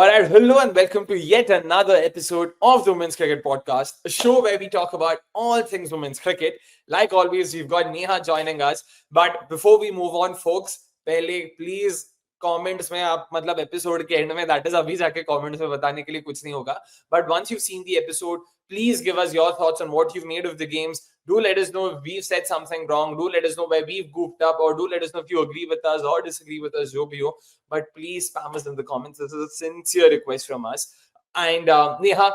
All right, hello and welcome to yet another episode of the Women's Cricket Podcast, a show where we talk about all things women's cricket. Like always, we've got Neha joining us. But before we move on, folks, पहले please comments में आप मतलब episode के end में that is अभी जाके comments में बताने के लिए कुछ नहीं होगा. But once you've seen the episode, please give us your thoughts on what you've made of the games. Do let us know if we've said something wrong. Do let us know where we've goofed up, or do let us know if you agree with us or disagree with us, jo bhi ho. But please spam us in the comments. This is a sincere request from us. And Neha,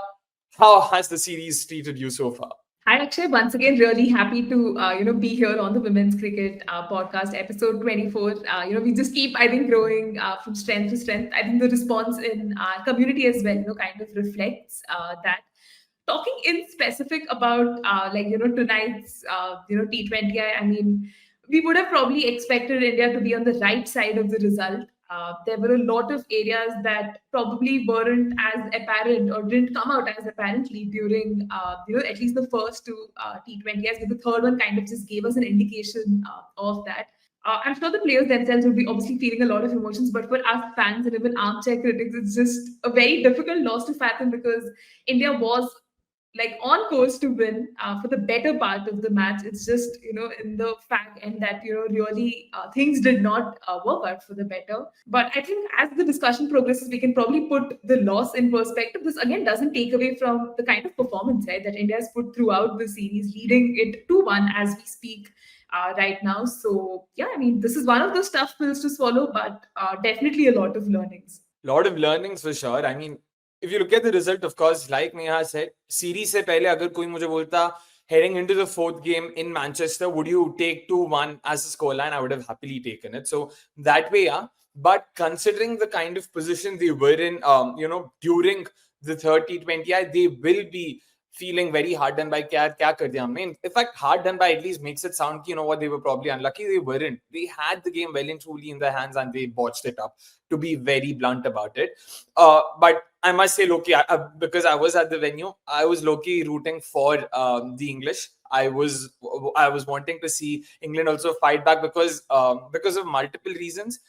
how has the series treated you so far? Hi Akshay, once again, really happy to be here on the Women's Cricket Podcast, episode 24. We just keep, I think, growing from strength to strength. I think the response in our community as well, kind of reflects that. Talking in specific about tonight's T20, I mean, we would have probably expected India to be on the right side of the result. There were a lot of areas that probably weren't as apparent or didn't come out as apparently during, at least the first two T20s. But the third one kind of just gave us an indication of that. I'm sure the players themselves would be obviously feeling a lot of emotions, but for us fans and even armchair critics, it's just a very difficult loss to fathom because India was on course to win for the better part of the match. It's just in the fact and that really things did not work out for the better. But I think as the discussion progresses, we can probably put the loss in perspective. This again doesn't take away from the kind of performance, right, that India has put throughout the series, leading it 2-1 as we speak right now. So yeah, I mean, this is one of those tough pills to swallow, but definitely a lot of learnings. Lot of learnings for sure. I mean, if you look at the result, of course, like Neha said, series se pehle agar koi mujhe bolta heading into the fourth game in Manchester, would you take 2-1 as a scoreline? I would have happily taken it. So that way, yeah. But considering the kind of position they were in, during the third T20I, they will be feeling very hard done by kya kar diya humne. In fact, hard done by at least makes it sound, what, they were probably unlucky. They weren't. They had the game well and truly in their hands and they botched it up, to be very blunt about it. But I must say, Loki, because I was at the venue, I was low-key rooting for the English. I was wanting to see England also fight back because of multiple reasons.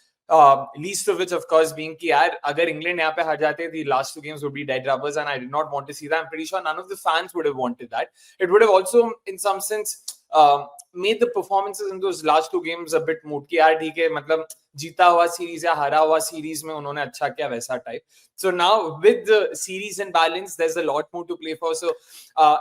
Least of which, of course, being कि यार अगर England यहाँ पे हार जाते, the last two games would be dead rubbers, and I did not want to see that. I'm pretty sure none of the fans would have wanted that. It would have also, in some sense, made the performances in those last two games a bit moot कि यार ठीक है, मतलब जीता हुआ series या हारा हुआ सीरीज में उन्होंने अच्छा किया वैसा type. So now with the series in balance, there's a lot more to play for. So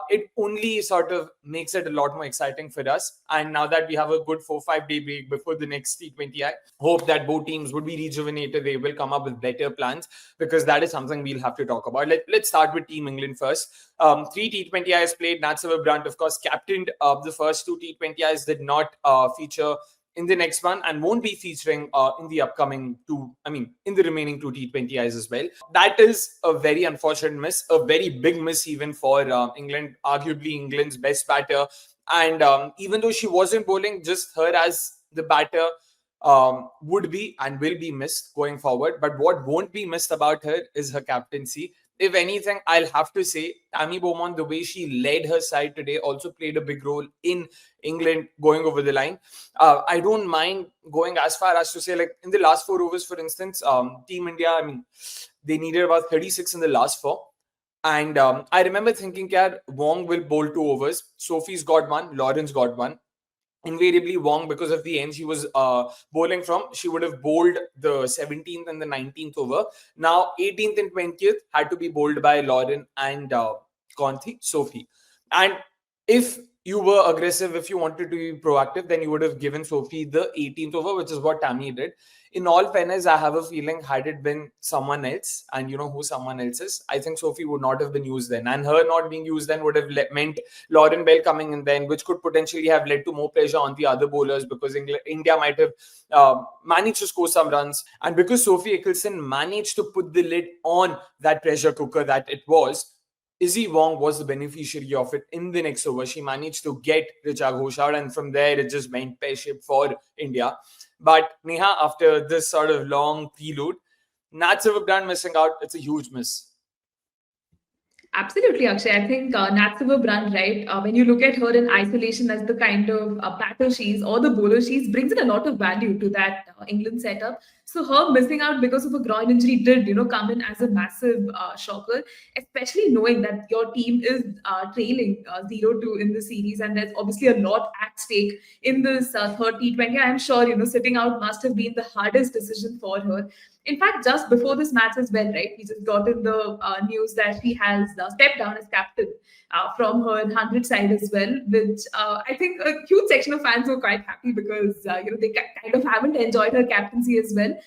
it only sort of makes it a lot more exciting for us. And now that we have a good 4-5 day break before the next T20, I hope that both teams would be rejuvenated. They will come up with better plans because that is something we'll have to talk about. Let's start with Team England first. 3 T20Is played. Nat Brandt, of course, captained the first 2 T20Is, did not feature in the next one and won't be featuring in the upcoming in the remaining 2 T20Is as well. That is a very unfortunate miss, a very big miss even for England, arguably England's best batter. And even though she wasn't bowling, just her as the batter would be and will be missed going forward. But what won't be missed about her is her captaincy. If anything, I'll have to say Tammy Beaumont, the way she led her side today, also played a big role in England going over the line. I don't mind going as far as to say, like in the last 4 overs, for instance, Team India, they needed about 36 in the last 4. And I remember thinking, Wong will bowl 2 overs. Sophie's got 1, Lawrence got 1. Invariably Wong, because of the end she was bowling from, she would have bowled the 17th and the 19th over. Now 18th and 20th had to be bowled by Lauren and Sophie. And if you were aggressive, if you wanted to be proactive, then you would have given Sophie the 18th over, which is what Tammy did. In all fairness, I have a feeling had it been someone else, and you know who someone else is, I think Sophie would not have been used then. And her not being used then would have meant Lauren Bell coming in then, which could potentially have led to more pressure on the other bowlers because India might have managed to score some runs. And because Sophie Eccleston managed to put the lid on that pressure cooker that it was, Izzy Wong was the beneficiary of it in the next over. She managed to get Richa Ghosh out, and from there it just went pear-shaped for India. But Neha, after this sort of long prelude, Nat Brandt missing out, it's a huge miss. Absolutely, Akshay. I think Nat Brandt, right? When you look at her in isolation as the kind of batter she is or the bowler she is, brings in a lot of value to that England setup. So her missing out because of a groin injury did, come in as a massive shocker, especially knowing that your team is trailing 0-2 in the series, and there's obviously a lot at stake in this third T20. I'm sure, sitting out must have been the hardest decision for her. In fact, just before this match as well, right, we just got in the news that she has stepped down as captain from her 100 side as well, which I think a huge section of fans were quite happy because, they kind of haven't enjoyed her captaincy as well.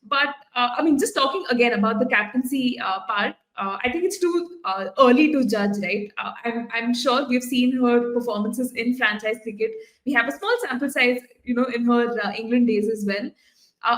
But I mean, just talking again about the captaincy part, I think it's too early to judge, right? I'm sure we've seen her performances in franchise cricket. We have a small sample size, in her England days as well.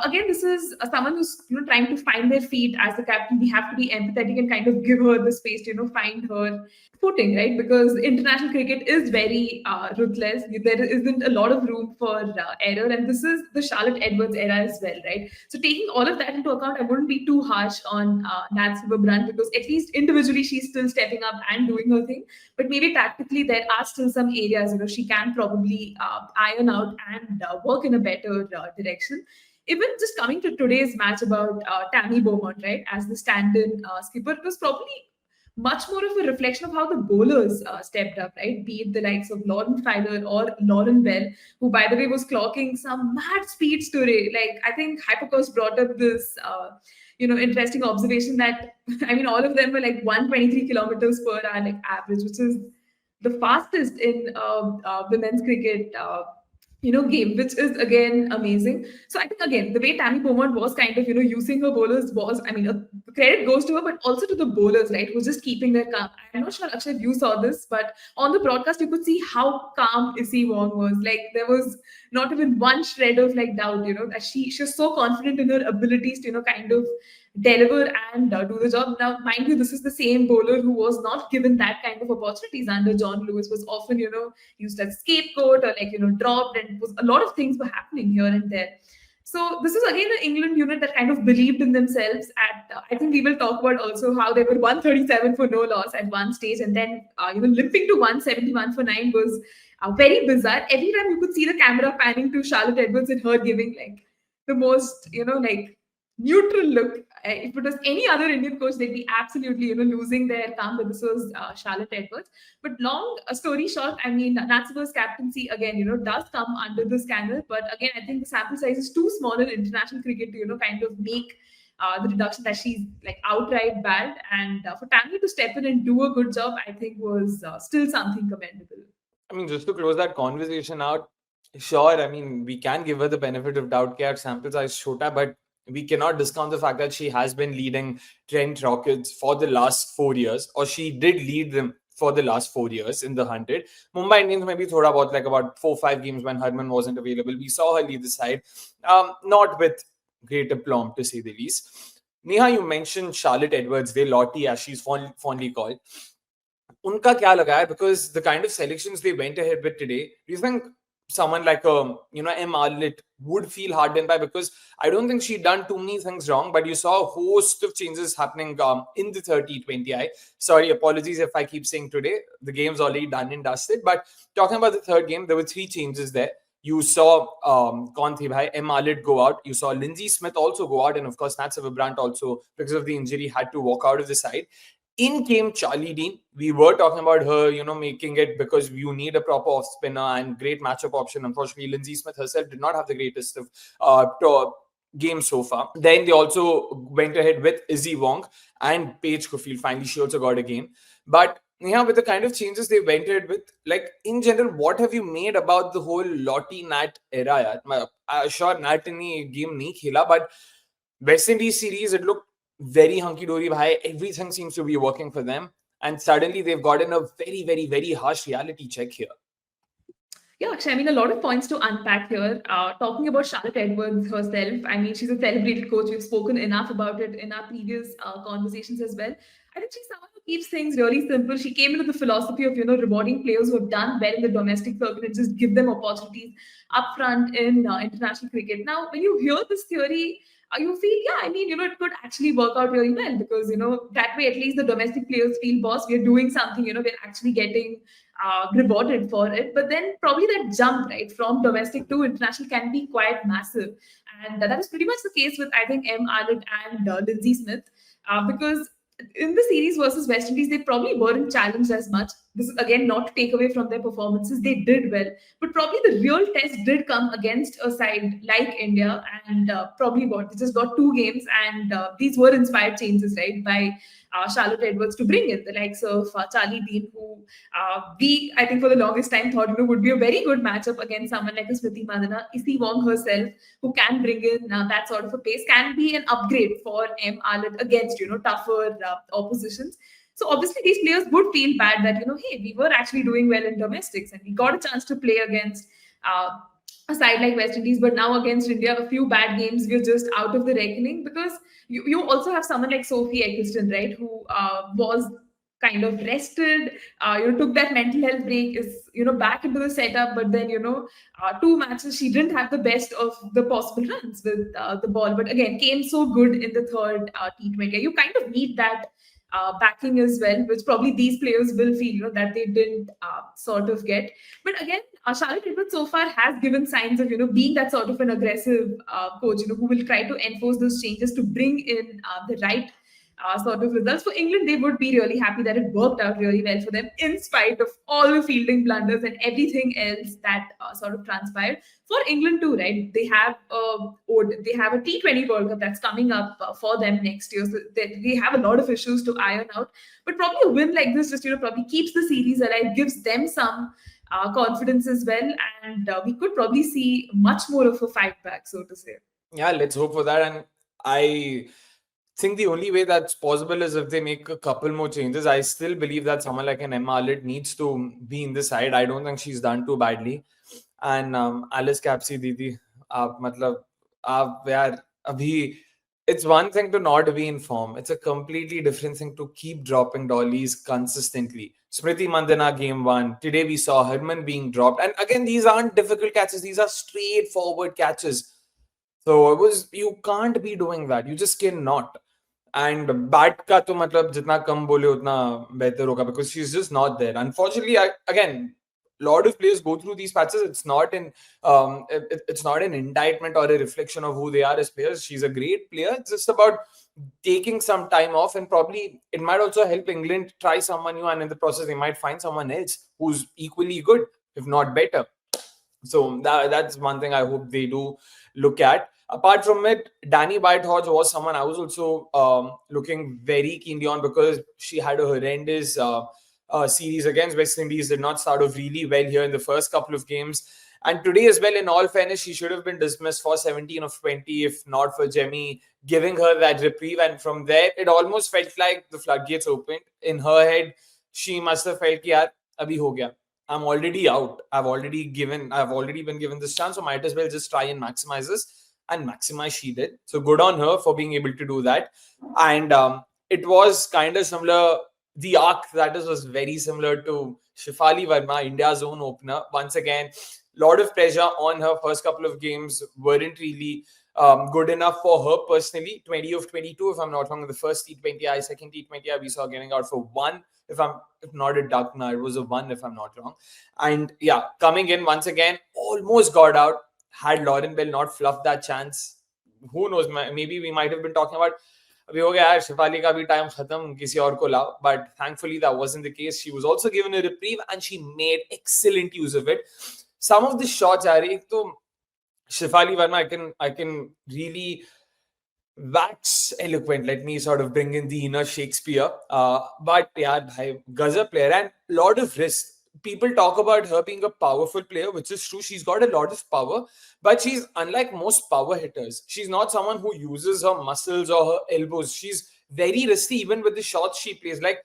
Again, this is someone who's trying to find their feet as the captain. We have to be empathetic and kind of give her the space to find her footing, right? Because international cricket is very ruthless. There isn't a lot of room for error, and this is the Charlotte Edwards era as well, right? So taking all of that into account, I wouldn't be too harsh on Nat Silverbrunt, because at least individually she's still stepping up and doing her thing. But maybe tactically there are still some areas she can probably iron out and work in a better direction. Even just coming to today's match about Tammy Beaumont, right, as the stand-in skipper, it was probably much more of a reflection of how the bowlers stepped up, right? Be it the likes of Lauren Filer or Lauren Bell, who, by the way, was clocking some mad speeds today. Like, I think Hypercourse brought up this, interesting observation that, I mean, all of them were like 123 kilometers per hour, like average, which is the fastest in women's cricket. Game, which is again amazing. So I think again the way Tammy Beaumont was kind of using her bowlers was, I mean, credit goes to her, but also to the bowlers, right, who just keeping their calm. I'm not sure Akshay if you saw this, but on the broadcast you could see how calm Issy Wong was. Like, there was not even one shred of like doubt, that she was so confident in her abilities to kind of deliver and do the job. Now, mind you, this is the same bowler who was not given that kind of opportunities under John Lewis, was often used as scapegoat or like dropped, and was a lot of things were happening here and there. So this is again an England unit that kind of believed in themselves. At I think we will talk about also how they were 137 for no loss at one stage, and then limping to 171 for 9 was very bizarre. Every time you could see the camera panning to Charlotte Edwards and her giving like the most like neutral look. If it was any other Indian coach, they'd be absolutely losing their calm. But this was Charlotte Edwards. But long story short, I mean, Natsuva's captaincy again does come under the scandal. But again, I think the sample size is too small in international cricket to kind of make the deduction that she's like outright bad. And for Tammy to step in and do a good job, I think was still something commendable. I mean, just to close that conversation out, sure, I mean, we can give her the benefit of doubt. Our sample size shota, but we cannot discount the fact that she has been leading Trent Rockets for the last 4 years, or she did lead them for the last 4 years in the 100. Mumbai Indians maybe thoda bahut, like about 4-5 games when Harman wasn't available. We saw her lead the side, not with great aplomb, to say the least. Neha, you mentioned Charlotte Edwards, the Lottie, as she's fondly called. Unka kya laga hai? Because the kind of selections they went ahead with today, do you think someone like M. Arlit would feel hardened by? Because I don't think she'd done too many things wrong, but you saw a host of changes happening in the 30-20. Sorry, apologies if I keep saying today. The game's already done and dusted. But talking about the third game, there were 3 changes there. You saw M. Arlit go out. You saw Lindsay Smith also go out. And of course, Nat Silverbrunt also, because of the injury, had to walk out of the side. In came Charlie Dean. We were talking about her, making it because you need a proper off spinner and great matchup option. Unfortunately, Lindsay Smith herself did not have the greatest of games so far. Then they also went ahead with Izzy Wong and Paige Cofield. Finally, she also got a game. But yeah, with the kind of changes they went ahead with, like in general, what have you made about the whole Lottie Nat era? Sure, Nat in the game nahi khela, but West Indies series, it looked very hunky-dory. Everything seems to be working for them. And suddenly they've gotten a very, very, very harsh reality check here. Yeah, actually, I mean, a lot of points to unpack here. Talking about Charlotte Edwards herself, I mean, she's a celebrated coach. We've spoken enough about it in our previous conversations as well. I think she's someone who keeps things really simple. She came into the philosophy of, rewarding players who have done well in the domestic circuit and just give them opportunities up front in international cricket. Now, when you hear this theory, you feel, yeah, I mean, it could actually work out really well, because, that way at least the domestic players feel, boss, we're doing something, we're actually getting rewarded for it. But then probably that jump, right, from domestic to international can be quite massive. And that is pretty much the case with, I think, M. Arnott and Lindsay Smith, because in the series versus West Indies, they probably weren't challenged as much. This is again not to take away from their performances; they did well, but probably the real test did come against a side like India, and probably what they just got two games, and these were inspired changes, right, by Charlotte Edwards to bring in the likes of Charlie Dean, who we, I think, for the longest time thought, would be a very good matchup against someone like a Smriti Mandana. Issy Wong herself, who can bring in that sort of a pace, can be an upgrade for M. Arnott against, tougher oppositions. So obviously these players would feel bad that, hey, we were actually doing well in domestics and we got a chance to play against uh, a side like West Indies, but now against India, a few bad games, we're just out of the reckoning, because you also have someone like Sophie Eccleston, right, who was kind of rested, took that mental health break, is, back into the setup, but then, two matches, she didn't have the best of the possible runs with the ball, but again, came so good in the third T20. You kind of need that backing as well, which probably these players will feel, that they didn't sort of get. But again, Charlotte Edwards so far has given signs of, being that sort of an aggressive coach, who will try to enforce those changes to bring in the right sort of results. For England, they would be really happy that it worked out really well for them, in spite of all the fielding blunders and everything else that sort of transpired. For England too, right? They have a T20 World Cup that's coming up for them next year, so they have a lot of issues to iron out. But probably a win like this just, probably keeps the series alive, gives them some confidence as well, and we could probably see much more of a fight back, so to say. Yeah, let's hope for that. And I think the only way that's possible is if they make a couple more changes. I still believe that someone like an Emma Arnott needs to be in the side. I don't think she's done too badly. And Alice Capsey Didi, matlab, yaar, abhi, it's one thing to not be in form. It's a completely different thing to keep dropping dollies consistently. Smriti Mandana game one. Today we saw Herman being dropped. And again, these aren't difficult catches. These are straightforward catches. So you can't be doing that. You just cannot. And bat ka to matlab jitna kam bole utna better hoga, because she's just not there. Unfortunately, again, a lot of players go through these patches. It's not it's not an indictment or a reflection of who they are as players. She's a great player. It's just about taking some time off, and probably it might also help England try someone new, and in the process they might find someone else who's equally good, if not better. So that's one thing I hope they do look at. Apart from it, Danny White-Hodge was someone I was also looking very keenly on, because she had a horrendous series against West Indies, did not start off really well here in the first couple of games. And today as well, in all fairness, she should have been dismissed for 17 of 20 if not for Jemmy giving her that reprieve. And from there, it almost felt like the floodgates opened. In her head, she must have felt, yaar, abhi ho gaya. I'm already out. I've already been given this chance, so might as well just try and maximize this. And maximize she did. So good on her for being able to do that. And it was kind of similar. The arc that was very similar to Shefali Verma, India's own opener. Once again, a lot of pressure on her. First couple of games weren't really good enough for her personally. 20 of 22, if I'm not wrong, in the first T20I, second T20I, we saw getting out for one. If not a duck, no, it was a one, if I'm not wrong. And yeah, coming in once again, almost got out. Had Lauren Bell not fluffed that chance, who knows? Maybe we might have been talking about, अभी हो गया यार, शिफाली का भी time खत्म, किसी और को लाओ. But thankfully that wasn't the case. She was also given a reprieve and she made excellent use of it. Some of the shots, यार, तो Shefali Verma, I can really wax eloquent. Let me sort of bring in the inner Shakespeare. But yeah, bhai, Gazza player and lot of risk. People talk about her being a powerful player, which is true. She's got a lot of power, but she's unlike most power hitters. She's not someone who uses her muscles or her elbows. She's very risky even with the shots she plays. Like,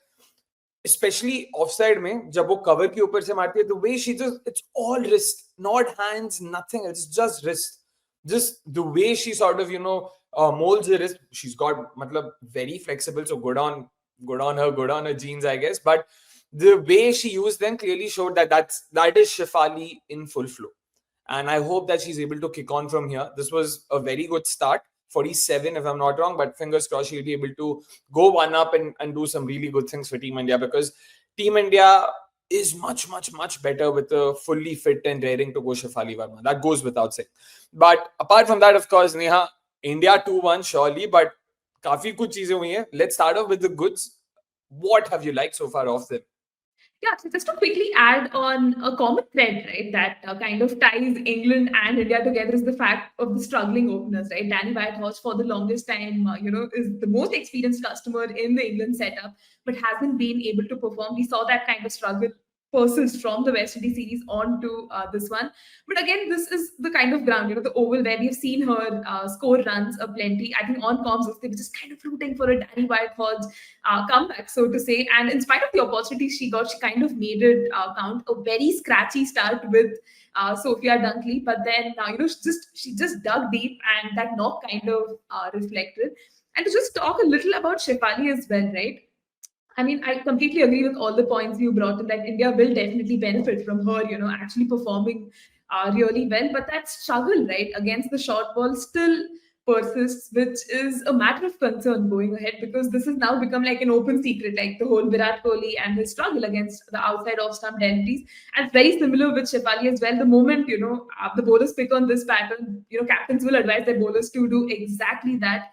especially offside mein, jab wo cover ke upar se marti hai, the way she just, it's all wrist, not hands, nothing. It's just wrist. Just the way she sort of, molds her wrist. She's got, matlab, very flexible. So good on her, good on her genes, I guess. But the way she used them clearly showed that that is Shefali in full flow. And I hope that she's able to kick on from here. This was a very good start. 47 if I'm not wrong, but fingers crossed she'll be able to go one up and do some really good things for Team India, because Team India is much, much, much better with a fully fit and raring to go Shefali Verma. That goes without saying. But apart from that, of course, Neha, India 2-1 surely, but काफी कुछ चीजें हुई हैं. Let's start off with the goods. What have you liked so far of them? Yeah, so just to quickly add on a common thread, right, that kind of ties England and India together is the fact of the struggling openers, right? Danny Whitehorse, for the longest time, is the most experienced customer in the England setup, but hasn't been able to perform. We saw that kind of struggle persist from the West Indies series on to this one. But again, this is the kind of ground, the oval where we have seen her score runs a plenty. I think on comms, they were just kind of rooting for a Danny Whitehorse comeback, so to say. And in spite of the opportunities she got, she kind of made it count. A very scratchy start with Sophia Dunkley, but then she just dug deep, and that knock kind of reflected. And to just talk a little about Shefali as well, right? I mean, I completely agree with all the points you brought in that India will definitely benefit from her, actually performing really well. But that struggle, right, against the short ball still persists, which is a matter of concern going ahead, because this has now become like an open secret, like the whole Virat Kohli and his struggle against the outside off stump deliveries. And it's very similar with Shefali as well. The moment, the bowlers pick on this pattern, captains will advise their bowlers to do exactly that.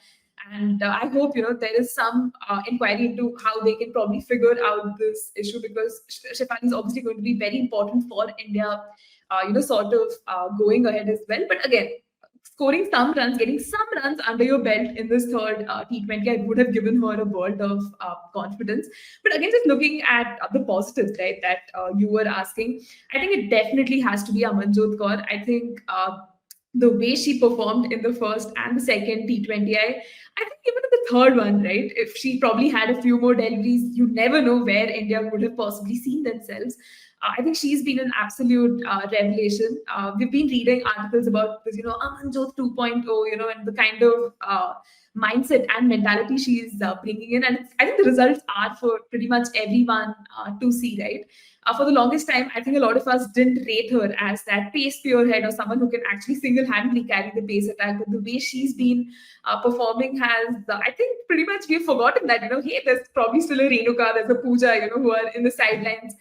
And I hope there is some inquiry into how they can probably figure out this issue, because Shefali is obviously going to be very important for India, sort of going ahead as well. But again, scoring some runs, getting some runs under your belt in this third T20, I would have given her a world of confidence. But again, just looking at the positives, right, that you were asking, I think it definitely has to be Amanjot Kaur. I think the way she performed in the first and the second T20, I think even in the third one, right, if she probably had a few more deliveries, you never know where India would have possibly seen themselves. I think she's been an absolute revelation. We've been reading articles about this, Amanjot 2.0, and the kind of mindset and mentality she's bringing in. And I think the results are for pretty much everyone to see, right? For the longest time, I think a lot of us didn't rate her as that pace spearhead or someone who can actually single-handedly carry the pace attack. But the way she's been performing has, I think, pretty much we've forgotten that, hey, there's probably still a Renuka, there's a Pooja, who are in the sidelines,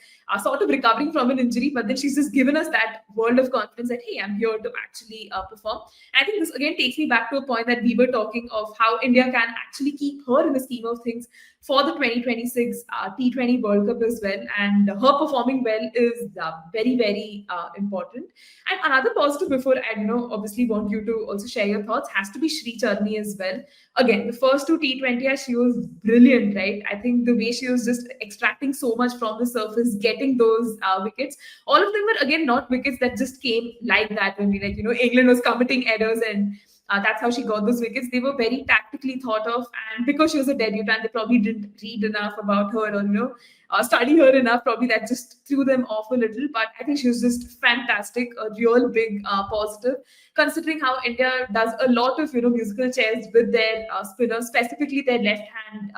sort of recovering from an injury. But then she's just given us that world of confidence that, hey, I'm here to actually perform. And I think this again takes me back to a point that we were talking of how India can actually keep her in the scheme of things for the 2026 T20 World Cup as well. And her performing well is very, very important. And another positive before I obviously want you to also share your thoughts has to be Shree Charani as well. Again, the first two T20, she was brilliant, right? I think the way she was just extracting so much from the surface, getting those wickets, all of them were again not wickets that just came like that when England was committing errors and that's how she got those wickets. They were very tactically thought of, and because she was a debutant, they probably didn't read enough about her or study her enough. Probably that just threw them off a little. But I think she was just fantastic, a real big positive, considering how India does a lot of musical chairs with their spinners, specifically their left hand.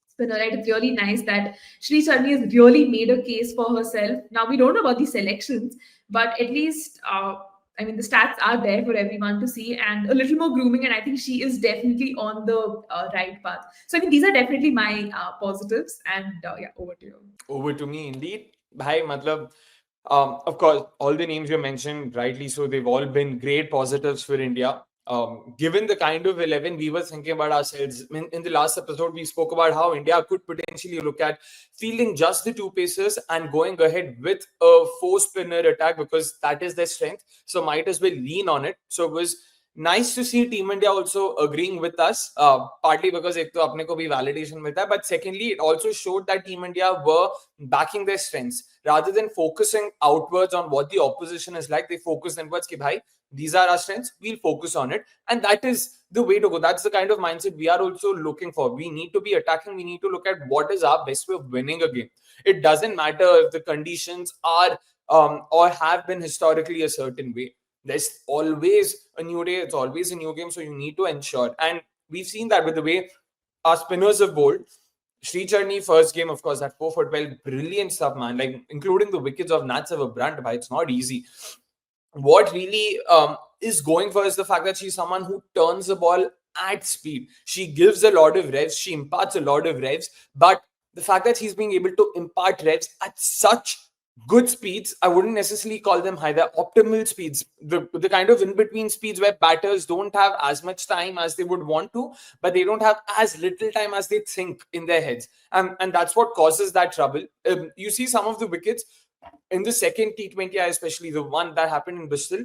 Spinner, right? It's really nice that Shree Charani has really made a case for herself. Now we don't know about the selections, but at least I mean, the stats are there for everyone to see, and a little more grooming, and I think she is definitely on the right path. So I think these are definitely my positives, and yeah, over to you. Over to me, indeed. Bhai, matlab, of course, all the names you mentioned, rightly so, they've all been great positives for India. Given the kind of 11 we were thinking about ourselves, in the last episode, we spoke about how India could potentially look at fielding just the two pacers and going ahead with a four-spinner attack because that is their strength. So might as well lean on it. So it was nice to see Team India also agreeing with us, partly because ek to apne ko bhi validation milta hai, but secondly, it also showed that Team India were backing their strengths. Rather than focusing outwards on what the opposition is like, they focused inwards ki bhai, these are our strengths, we'll focus on it. And that is the way to go. That's the kind of mindset we are also looking for. We need to be attacking. We need to look at what is our best way of winning a game. It doesn't matter if the conditions are or have been historically a certain way. There's always a new day. It's always a new game. So you need to ensure. And we've seen that with the way our spinners have bowled. Shree Charani, first game, of course, that 4 foot well, brilliant stuff, man. Like, including the wickets of Natseva Brunt, but it's not easy. What really is going for is the fact that she's someone who turns the ball at speed. She gives a lot of revs, she imparts a lot of revs, but the fact that she's being able to impart revs at such good speeds, I wouldn't necessarily call them high, they're optimal speeds. The kind of in-between speeds where batters don't have as much time as they would want to, but they don't have as little time as they think in their heads. And that's what causes that trouble. You see some of the wickets in the second T20I, especially the one that happened in Bristol,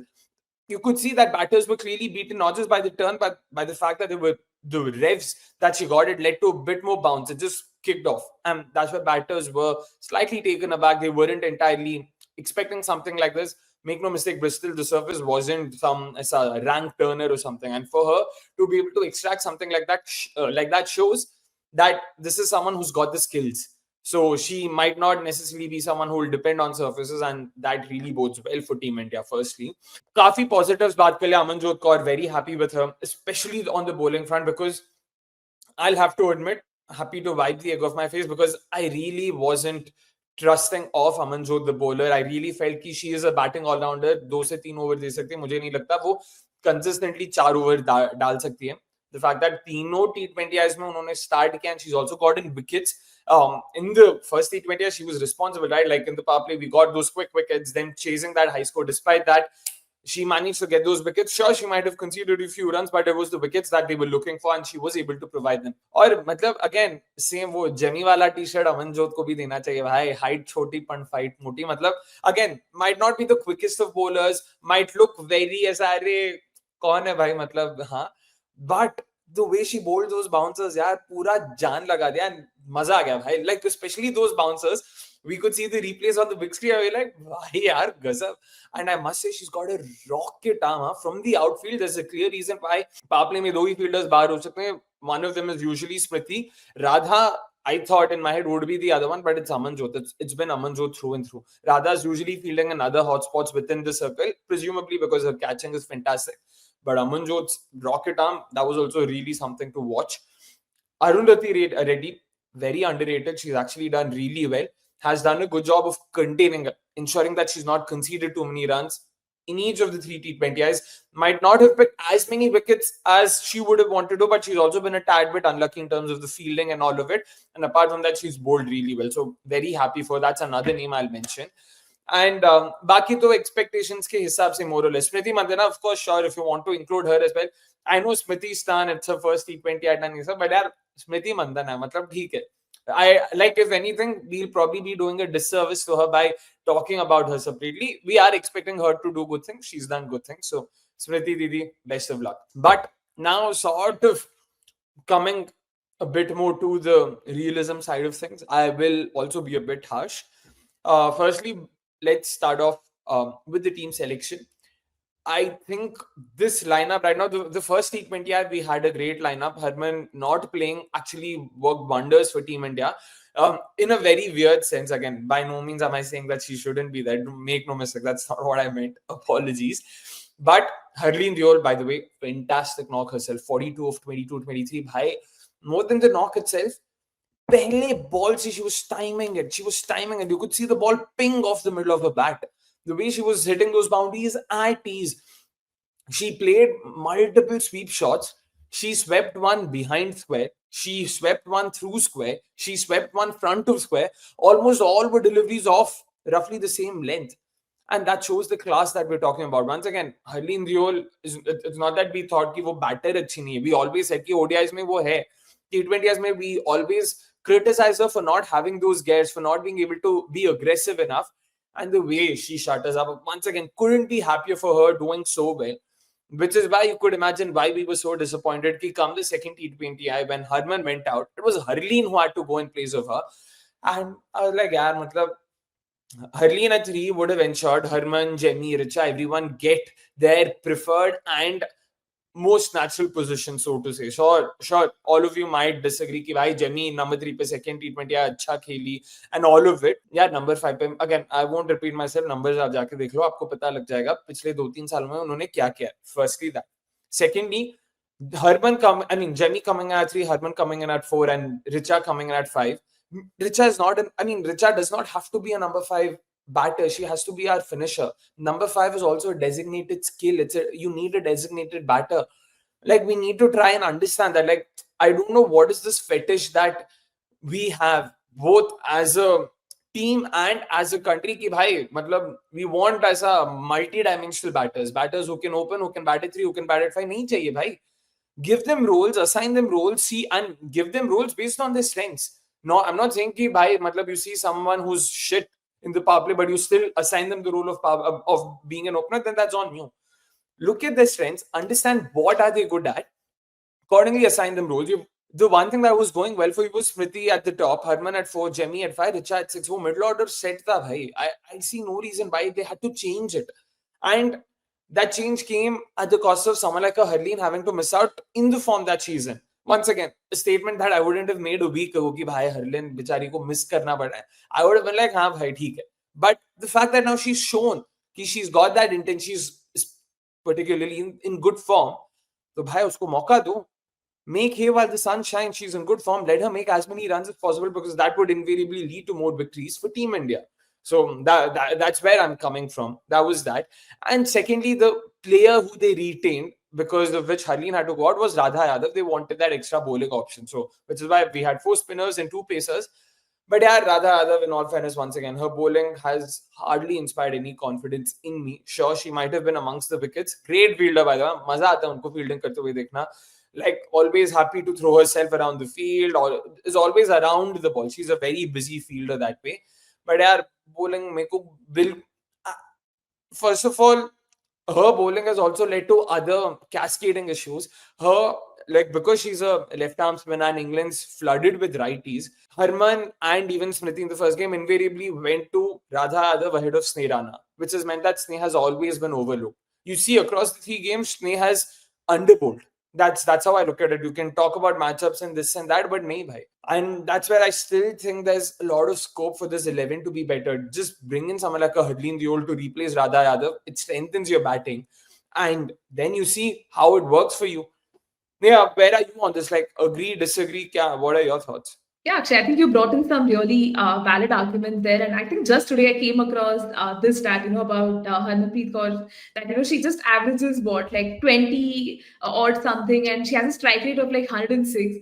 you could see that batters were clearly beaten not just by the turn, but by the fact that they were the revs that she got. It led to a bit more bounce. It just kicked off, and that's where batters were slightly taken aback. They weren't entirely expecting something like this. Make no mistake, Bristol, the surface wasn't some as a rank turner or something, and for her to be able to extract something like that shows that this is someone who's got the skills. So she might not necessarily be someone who will depend on surfaces, and that really bodes well for Team India. Firstly, काफी positives बात कर लिया. Amanjot Kaur, very happy with her, especially on the bowling front, because I'll have to admit, happy to wipe the egg off my face, because I really wasn't trusting of Amanjot the bowler. I really felt कि she is a batting all-rounder. 2 से 3 over दे सकती है. मुझे नहीं लगता वो consistently 4 over डाल सकती है. The fact that तीनों T20Is में उन्होंने start किया, and she's also gotten wickets. In the first T20, she was responsible, right? Like in the power play, we got those quick wickets, then chasing that high score. Despite that, she managed to get those wickets. Sure, she might have conceded a few runs, but it was the wickets that they were looking for, and she was able to provide them. और मतलब again same वो Jamie वाला T-shirt Amanjot को भी देना चाहिए भाई. Height छोटी पण fight मोटी. मतलब again might not be the quickest of bowlers, might look very ऐसा अरे कौन है भाई मतलब हाँ, but the way she bowled those bouncers, यार पूरा जान लगा दिया. मजा आ गया भाई. Like especially those bouncers, we could see the replays on the big screen. We were like, भाई यार गजब. And I must say, she's got a rocket arm from the outfield. There's a clear reason why power play में दो ही fielders बाहर हो सकते हैं. One of them is usually Smriti. Radha, I thought in my head would be the other one, but it's Amanjot. It's been Amanjot through and through. Radha's usually fielding in other hotspots within the circle, presumably because her catching is fantastic. But Amanjot's rocket arm, that was also really something to watch. Arundhati Reddy, very underrated. She's actually done really well. Has done a good job of containing, ensuring that she's not conceded too many runs in each of the 3 T20Is. Might not have picked as many wickets as she would have wanted to, but she's also been a tad bit unlucky in terms of the fielding and all of it. And apart from that, she's bowled really well. So very happy for that's another name I'll mention. And बाकी तो expectations के हिसाब से more or less. Smriti Mandhana, of course, sure, if you want to include her as well. I know Smriti's turn, it's her first T20 at Anisa, but यार Smriti Mandhana, मतलब ठीक है. I like, if anything, we'll probably be doing a disservice to her by talking about her separately. We are expecting her to do good things. She's done good things. So, Smriti Didi, best of luck. But now, sort of coming a bit more to the realism side of things, I will also be a bit harsh. Firstly, let's start off with the team selection. I think this lineup right now, the first T20I, we had a great lineup. Harman not playing actually worked wonders for Team India. In a very weird sense, again, by no means am I saying that she shouldn't be there. Make no mistake, that's not what I meant. Apologies. But Harleen Diol, by the way, fantastic knock herself. 42 of 22, 23. Bhai, more than the knock itself, pehle ball she was timing it. She was timing it. You could see the ball ping off the middle of her bat. The way she was hitting those boundaries at ease. She played multiple sweep shots. She swept one behind square. She swept one through square. She swept one front of square. Almost all were deliveries of roughly the same length. And that shows the class that we're talking about. Once again, Harleen Diol, it's not that we thought कि वो batter अच्छी नहीं है. We always said कि ODIs में वो है. T20s में we always criticize her for not having those gears, for not being able to be aggressive enough. And the way she shut us up, once again, couldn't be happier for her doing so well. Which is why you could imagine why we were so disappointed. Ki come the second T20I, when Harman went out, it was Harleen who had to go in place of her. And I was like, yaar, matlab, Harleen at 3 would have ensured Harman, Jemmy, Richa, everyone get their preferred and most natural position, so to say. Sure, all of you might disagree कि भाई Jemmy number 3 पे second T20 अच्छा खेली and all of it. Yeah, number 5 पे again I won't repeat myself. Numbers आप जाके देख लो, आपको पता लग जाएगा पिछले 2-3 सालों में उन्होंने क्या किया. Firstly that. Secondly, Jemmy coming in at 3, Harman coming in at 4, and Richa coming in at 5. Richa is not Richa does not have to be a number 5 batter. She has to be our finisher. Number 5 is also a designated skill. You need a designated batter. Like, we need to try and understand that. Like, I don't know what is this fetish that we have, both as a team and as a country, ki bhai matlab we want as a multi-dimensional batters who can open, who can bat at 3, who can bat at 5. Nahi chahiye bhai. Give them roles, assign them roles, see, and give them roles based on their strengths. No, I'm not saying ki bhai matlab you see someone who's shit in the power play but you still assign them the role of being an opener, then that's on you. Look at their strengths, understand what are they good at, accordingly assign them roles. The one thing that was going well for you was Smriti at the top, Harman at 4, Jemmy at 5, Richa at 6. वो middle order set था भाई. I see no reason why they had to change it. And that change came at the cost of someone like a Harleen having to miss out in the form that she's in. Once again, a statement that I wouldn't have made a week ago कि भाई Harleen बेचारी को miss करना पड़ा है. I would have been like, हाँ भाई ठीक है. But the fact that now she's shown कि she's got that intent, she's particularly in good form, तो भाई उसको मौका दो. Make hay while the sun shines. She's in good form. Let her make as many runs as possible, because that would invariably lead to more victories for Team India. So that's where I'm coming from. That was that. And secondly, the player who they retained, because of which Harleen had to go out, was Radha Yadav. They wanted that extra bowling option. So, which is why we had 4 spinners and 2 pacers. But yeah, Radha Yadav, in all fairness, once again, her bowling has hardly inspired any confidence in me. Sure, she might have been amongst the wickets. Great fielder, by the way. Maza aata hai unko fielding karte hue dekhna. Like, always happy to throw herself around the field, or is always around the ball. She's a very busy fielder that way. But yeah, bowling, first of all, her bowling has also led to other cascading issues. Because she's a left arm spinner and England's flooded with righties, Harman and even Smriti in the first game invariably went to Radha Yadav ahead of Sneha, which has meant that Sneha has always been overlooked. You see, across the 3 games, Sneha has underbowled. That's how I look at it. You can talk about matchups and this and that, but nahi bhai. And that's where I still think there's a lot of scope for this 11 to be better. Just bring in someone like a Harleen Deol to replace Radha Yadav. It strengthens your batting. And then you see how it works for you. Yeah, where are you on this? Like, agree, disagree? What are your thoughts? Yeah, Akshay, I think you brought in some really valid arguments there. And I think just today I came across this stat, about Harmanpreet Kaur, that, she just averages what, like 20 odd something, and she has a strike rate of like 106.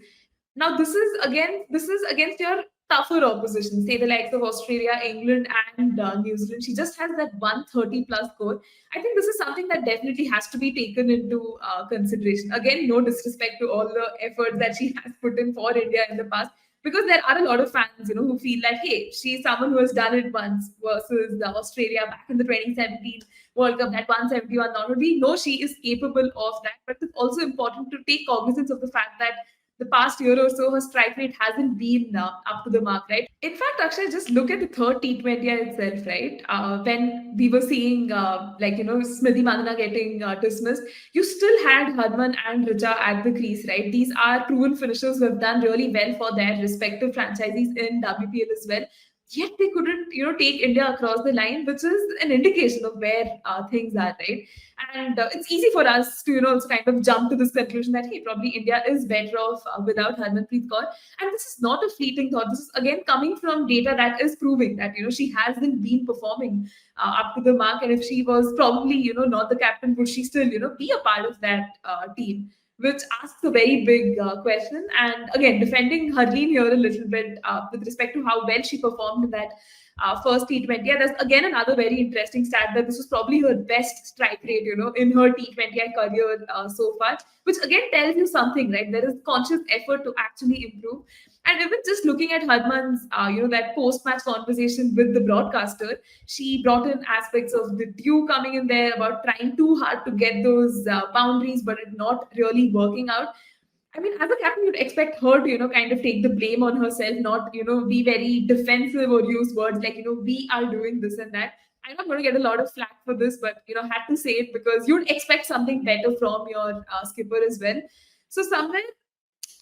Now, this is against your tougher opposition, say the likes of Australia, England, and New Zealand. She just has that 130 plus score. I think this is something that definitely has to be taken into consideration. Again, no disrespect to all the efforts that she has put in for India in the past, because there are a lot of fans, who feel like, hey, she's someone who has done it once, versus Australia back in the 2017 World Cup, that 171 not. We know she is capable of that, but it's also important to take cognizance of the fact that the past year or so, her strike rate hasn't been up to the mark, right? In fact, Akshay, just look at the third T20 itself, right? When we were seeing, Smriti Mandana getting dismissed, you still had Harman and Richa at the crease, right? These are proven finishers who have done really well for their respective franchises in WPL as well. Yet they couldn't, take India across the line, which is an indication of where things are, right? And it's easy for us to, kind of jump to this conclusion that, hey, probably India is better off without Harmanpreet Kaur. And this is not a fleeting thought. This is again coming from data that is proving that, she hasn't been performing up to the mark. And if she was probably, not the captain, would she still, be a part of that team? Which asks a very big question. And again, defending Harleen here a little bit with respect to how well she performed in that first T20. And there's again another very interesting stat that this was probably her best strike rate, in her T20 career so far, which again tells you something, right? There is conscious effort to actually improve. And even just looking at Harman's, that post-match conversation with the broadcaster, she brought in aspects of the due coming in there, about trying too hard to get those boundaries, but it not really working out. I mean, as a captain, you'd expect her to, kind of take the blame on herself, not, be very defensive or use words like, we are doing this and that. I'm not going to get a lot of flack for this, but, had to say it because you'd expect something better from your skipper as well. So somewhere,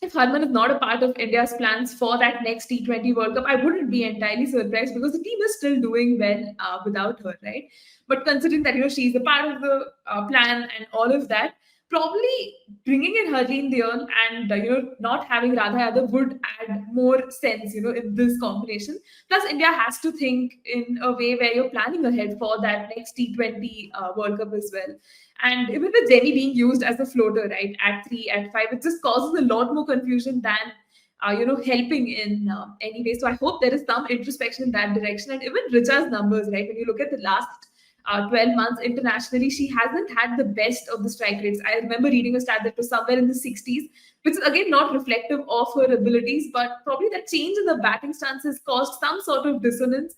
if Harman is not a part of India's plans for that next T20 World Cup, I wouldn't be entirely surprised, because the team is still doing well without her, right? But considering that, she's a part of the plan and all of that, probably bringing in Harleen Deol and not having Radha Yadav would add more sense in this combination. Plus, India has to think in a way where you're planning ahead for that next T20 World Cup as well. And even with Jenny being used as a floater, right, at 3, at 5, it just causes a lot more confusion than helping in any way. So I hope there is some introspection in that direction. And even Richa's numbers, right, when you look at the last 12 months internationally, she hasn't had the best of the strike rates. I remember reading a stat that was somewhere in the 60s, which is again not reflective of her abilities, but probably that change in the batting stance has caused some sort of dissonance.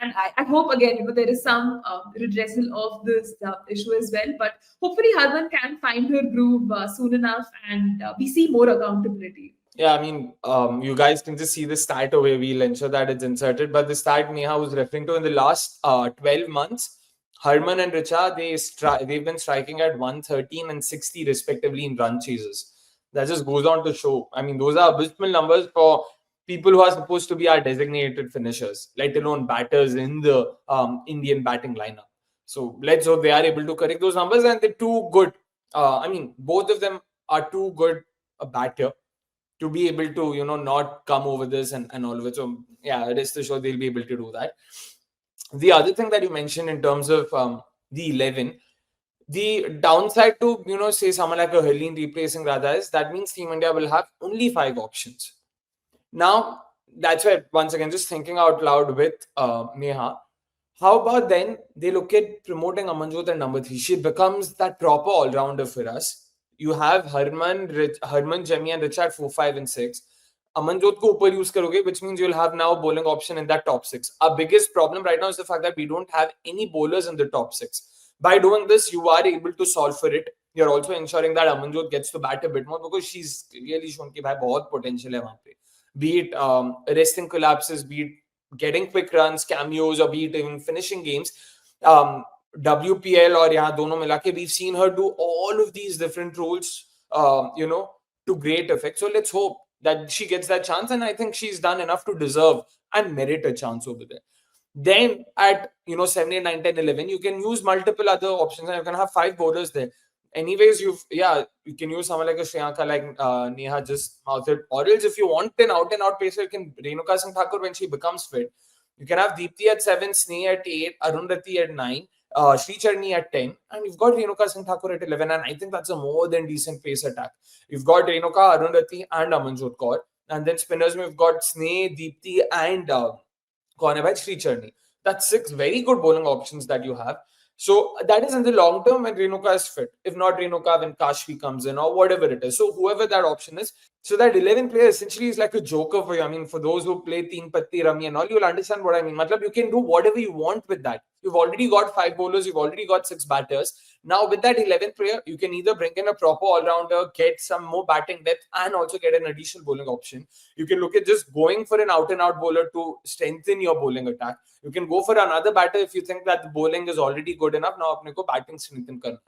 And I hope again, there is some redressal of this issue as well. But hopefully, Harman can find her groove soon enough, and we see more accountability. Yeah, I mean, you guys can just see the stat over here. We'll ensure that it's inserted. But the stat Neha was referring to, in the last 12 months, Harman and Richa, they've been striking at 113 and 60 respectively in run chases. That just goes on to show. I mean, those are abysmal numbers for people who are supposed to be our designated finishers, let alone batters in the Indian batting lineup. So let's hope they are able to correct those numbers. And they're too good. I mean, both of them are too good a batter to be able to, not come over this and all of it. So yeah, rest assured they'll be able to do that. The other thing that you mentioned in terms of the 11, the downside to, say someone like a Harleen replacing Radha is that means Team India will have only 5 options. Now, that's why, once again, just thinking out loud with Neha, how about then they look at promoting Amanjot at number 3? She becomes that proper all-rounder for us. You have Harman, Jemmy and Richa at 4, 5 and 6. Amanjot ko upar use karoge, which means you'll have now a bowling option in that top 6. Our biggest problem right now is the fact that we don't have any bowlers in the top 6. By doing this, you are able to solve for it. You're also ensuring that Amanjot gets to bat a bit more because she's really shown कि भाई बहुत potential है वहाँ पे. Be it arresting collapses, be it getting quick runs, cameos, or be it even finishing games. WPL और यहाँ दोनों मिला के, we've seen her do all of these different roles, to great effect. So let's hope that she gets that chance, and I think she's done enough to deserve and merit a chance over there. Then at 7, 8, 9, 10, 11, you can use multiple other options, and you can have 5 bowlers there. Anyways, you can use someone like a Shriyanka, like Neha just mouthed, or else if you want an out-and-out pacer, you can Renuka Singh Thakur when she becomes fit. You can have Deepthi at 7, Sneh at 8, Arundhati at 9, Shree Charani at 10, and you've got Renuka Singh Thakur at 11, and I think that's a more than decent pace attack. You've got Renuka, Arundhati, and Amanjot Kaur, and then spinners, we've got Sneh, Deepthi, and Shree Charani. That's 6 very good bowling options that you have. So that is in the long term when Renuka is fit. If not Renuka, when Kashvi comes in or whatever it is. So whoever that option is. So that 11 player essentially is like a joker for you. I mean, for those who play Teen Patti Rummy and all, you'll understand what I mean. Matlab, you can do whatever you want with that. You've already got 5 bowlers. You've already got 6 batters. Now with that 11th player, you can either bring in a proper all-rounder, get some more batting depth, and also get an additional bowling option. You can look at just going for an out-and-out bowler to strengthen your bowling attack. You can go for another batter if you think that the bowling is already good enough. Now apne ko batting strengthen karna.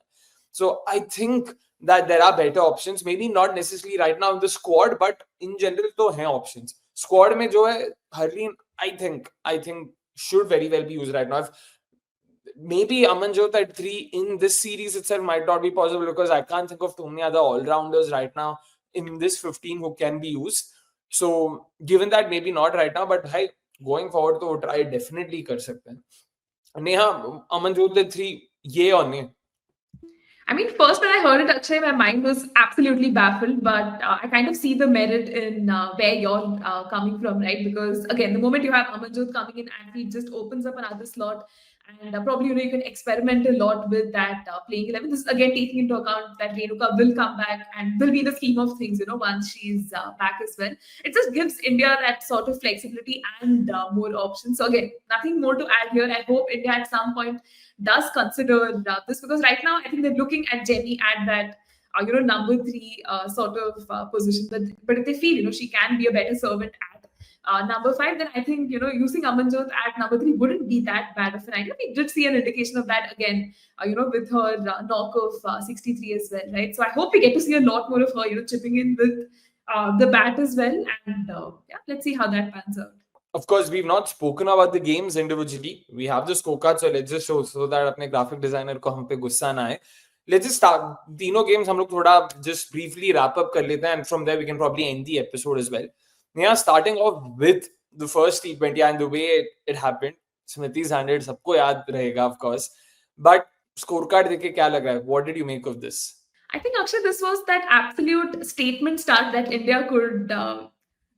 So I think that there are better options. Maybe not necessarily right now in the squad, but in general, to hai options. Squad mein jo hai, Harleen, I think should very well be used right now. Maybe Amanjot at 3 in this series itself might not be possible because I can't think of too many other all-rounders right now in this 15 who can be used. So given that, maybe not right now, but hey, going forward to try definitely kar sakte hain. Neha, Amanjot at 3, yay or nay? I mean, first when I heard it, Akshay, my mind was absolutely baffled, but I kind of see the merit in where you're coming from, right? Because again, the moment you have Amanjot coming in, and it just opens up another slot, and probably you can experiment a lot with that playing 11. This is again taking into account that Renuka will come back and will be the scheme of things, once she's back as well. It just gives India that sort of flexibility and more options. So again, nothing more to add here. I hope India at some point does consider this, because right now I think they're looking at Jenny at that number 3 sort of position. But if they feel she can be a better servant at number 5, then I think using Amanjot at number 3 wouldn't be that bad of an idea. We did see an indication of that again, with her knock of 63 as well, right? So I hope we get to see a lot more of her, chipping in with the bat as well, and let's see how that pans out. Of course, we've not spoken about the games individually. We have the scorecard, so let's just show so that apne graphic designer ko hum pe gussa na aaye. let's just start तीनों games हम लोग थोड़ा just briefly wrap up कर लेते हैं, and from there we can probably end the episode as well. Yeah, starting off with the first T20 and the way it happened, Smriti's 100 सबको याद रहेगा of course, but scorecard देख के क्या लग रहा है? What did you make of this? I think Akshay, this was that absolute statement start that India could,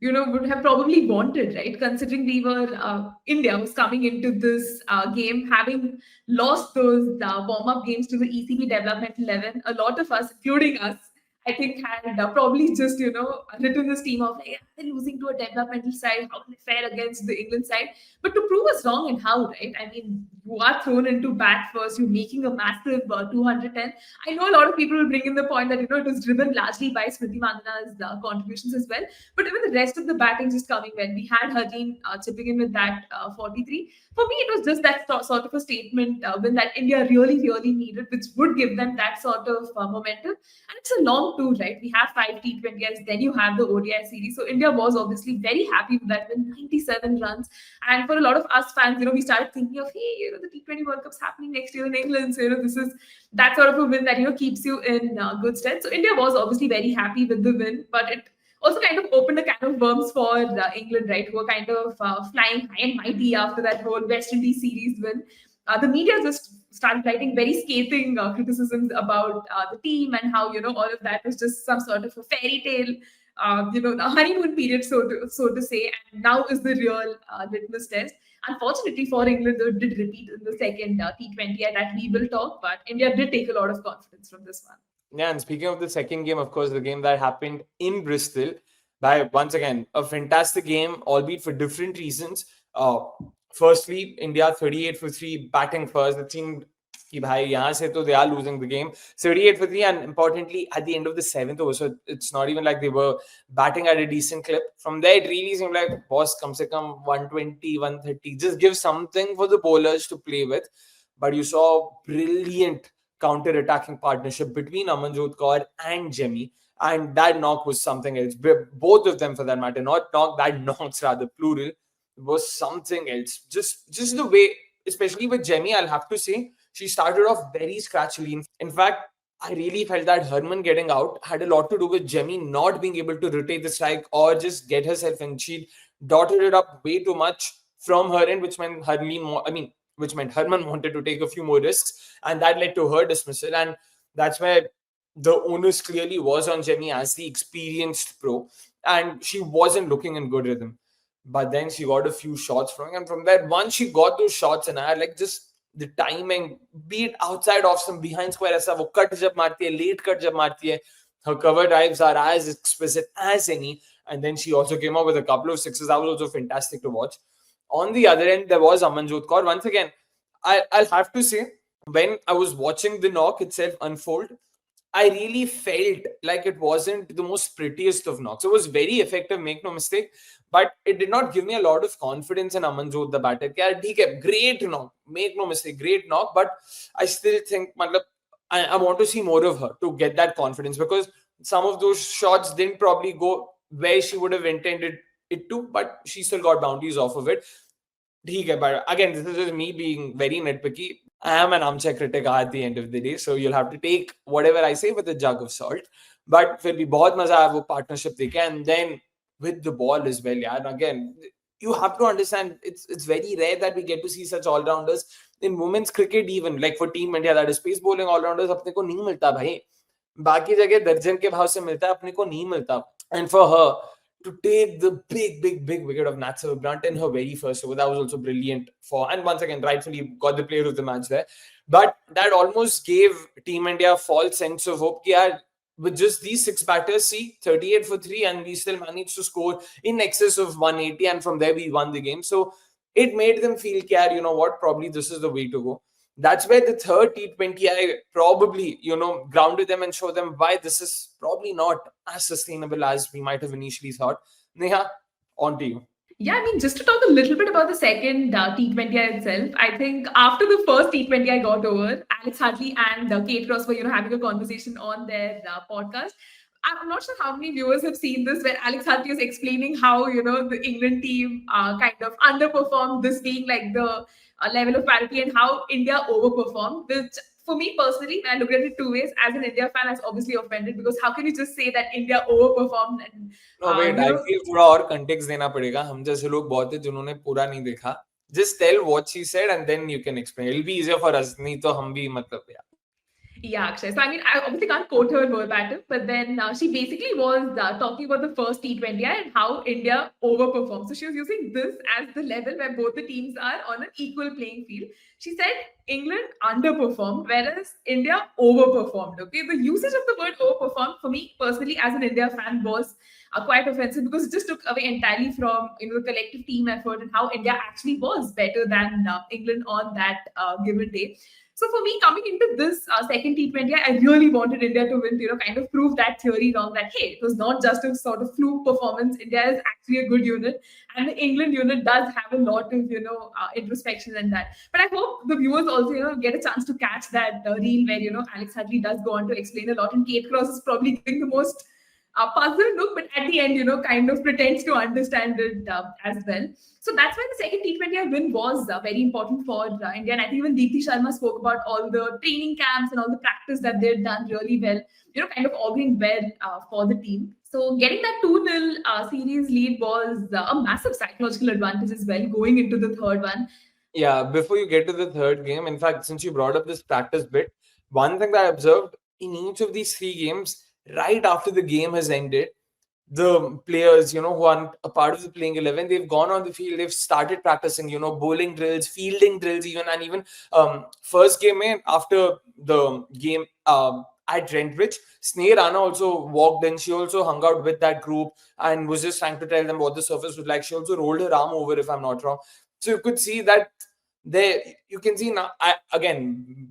would have probably wanted, right? Considering we were India was coming into this game having lost those warm-up games to the ECB Development 11. A lot of us, including us, I think had probably just written this team of like, yeah, they're losing to a developmental side. How can they fare against the England side? But to prove us wrong and how, right? I mean, you are thrown into bat first. You're making a massive 210. I know a lot of people will bring in the point that it was driven largely by Smriti Mandana's contributions as well, but even the rest of the batting just coming well. We had Harleen chipping in with that 43. For me, it was just that sort of a statement win that India really, really needed, which would give them that sort of momentum. And it's a long tour, right? We have 5 T20s, then you have the ODI series. So India was obviously very happy with that win, 97 runs. And for a lot of us fans, we started thinking of, hey, the T20 World Cup's happening next year in England. So, this is that sort of a win that, keeps you in good stead. So India was obviously very happy with the win, but it also kind of opened a can of worms for England, right, who were kind of flying high and mighty after that whole West Indies series win. The media just started writing very scathing criticisms about the team and how, all of that was just some sort of a fairy tale, the honeymoon period, so to say, and now is the real litmus test. Unfortunately for England, though, it did repeat in the second T20 that we will talk, but India did take a lot of confidence from this one. Yeah, and speaking of the second game, of course, the game that happened in Bristol, by once again, a fantastic game, albeit for different reasons. Firstly, India 38 for 3 batting first. It seemed कि भाई यहाँ से तो they are losing the game 38 for 3, and importantly at the end of the 7th over, so it's not even like they were batting at a decent clip. From there it really seemed like boss kam se kam 120 130, just give something for the bowlers to play with. But you saw brilliant counter-attacking partnership between Amanjot Kaur and Jemmy, and that knock was something else. Both of them, for that matter, not knock, that knocks rather plural, was something else. Just the way, especially with Jemmy, I'll have to say, she started off very scratchily. In fact, I really felt that Harman getting out had a lot to do with Jemmy not being able to rotate the strike or just get herself in. She dotted it up way too much from her end, which meant Harman wanted to take a few more risks, and that led to her dismissal. And that's where the onus clearly was on Jemmy as the experienced pro, and she wasn't looking in good rhythm. But then she got a few shots from, and from that, once she got those shots, and I had like just the timing, be it outside off some behind square ऐसा वो cut जब मारती है, late cut जब मारती है, her cover drives are as exquisite as any. And then she also came up with a couple of sixes that was also fantastic to watch. On the other end, there was Amanjot Kaur. Once again, I'll have to say, when I was watching the knock itself unfold, I really felt like it wasn't the most prettiest of knocks. It was very effective, make no mistake, but it did not give me a lot of confidence in Amanjot the batter. Great knock, make no mistake, great knock, but I still think I want to see more of her to get that confidence, because some of those shots didn't probably go where she would have intended it to, but she still got bounties off of it. But again, this is just me being very nitpicky. I am an armchair critic at the end of the day, so you'll have to take whatever I say with a jug of salt. But फिर भी बहुत मजा आया वो partnership देखे, and then with the ball as well, yeah. And again, you have to understand, it's very rare that we get to see such all-rounders in women's cricket, even like for Team India, that is pace bowling all-rounders अपने को नहीं मिलता भाई. बाकी जगह दर्जन के भाव से मिलता है, अपने को नहीं मिलता. And for her to take the big wicket of Natsal Brunt in her very first over, that was also brilliant for, and once again, rightfully got the player of the match there. But that almost gave Team India a false sense of hope. With just these 6 batters, see, 38 for 3, and we still managed to score in excess of 180, and from there we won the game. So it made them feel, you know what, probably this is the way to go. That's where the third T20 I probably, grounded them and showed them why this is probably not as sustainable as we might have initially thought. Neha, on to you. Yeah, I mean, just to talk a little bit about the second T20I itself, I think after the first T20 I got over, Alex Hartley and Kate Cross were, having a conversation on their podcast. I'm not sure how many viewers have seen this, where Alex Hartley is explaining how, the England team kind of underperformed, this being like the level of parity, and how India overperformed, which for me personally, when I look at it two ways, as an India fan, I was obviously offended because how can you just say that India overperformed and No, wait, you I know. feel थोड़ा और context देना पड़ेगा. हम जैसे लोग बहुत है जिन्होंने पूरा नहीं देखा. Just tell what she said and then you can explain. It'll be easier for us. नहीं तो हम भी मतलब yeah. Yeah, Akshay. So, I mean, I obviously can't quote her verbatim, but then she basically was talking about the first T20 and how India overperformed. So, she was using this as the level where both the teams are on an equal playing field. She said England underperformed, whereas India overperformed. Okay, the usage of the word overperformed for me personally, as an India fan, was quite offensive because it just took away entirely from the collective team effort and how India actually was better than England on that given day. So for me, coming into this second T20, I really wanted India to win, kind of prove that theory wrong that, hey, it was not just a sort of fluke performance. India is actually a good unit. And the England unit does have a lot of, introspection and that. But I hope the viewers also, get a chance to catch that reel where, Alex Hadley does go on to explain a lot. And Kate Cross is probably giving the most puzzled look, but at the end, kind of pretends to understand it as well. So that's why the second T20 win was very important for India. And I think even Deepthi Sharma spoke about all the training camps and all the practice that they'd done really well, kind of auguring well for the team. So getting that 2-0 series lead was a massive psychological advantage as well going into the third one. Yeah, before you get to the third game, in fact, since you brought up this practice bit, one thing that I observed in each of these three games, right after the game has ended, the players, who are a part of the playing 11, they've gone on the field, they've started practicing, bowling drills, fielding drills, and even first game, after the game at Trentbridge, Sneh Rana also walked in. She also hung out with that group and was just trying to tell them what the surface was like. She also rolled her arm over, if I'm not wrong. So you could see that there, you can see now,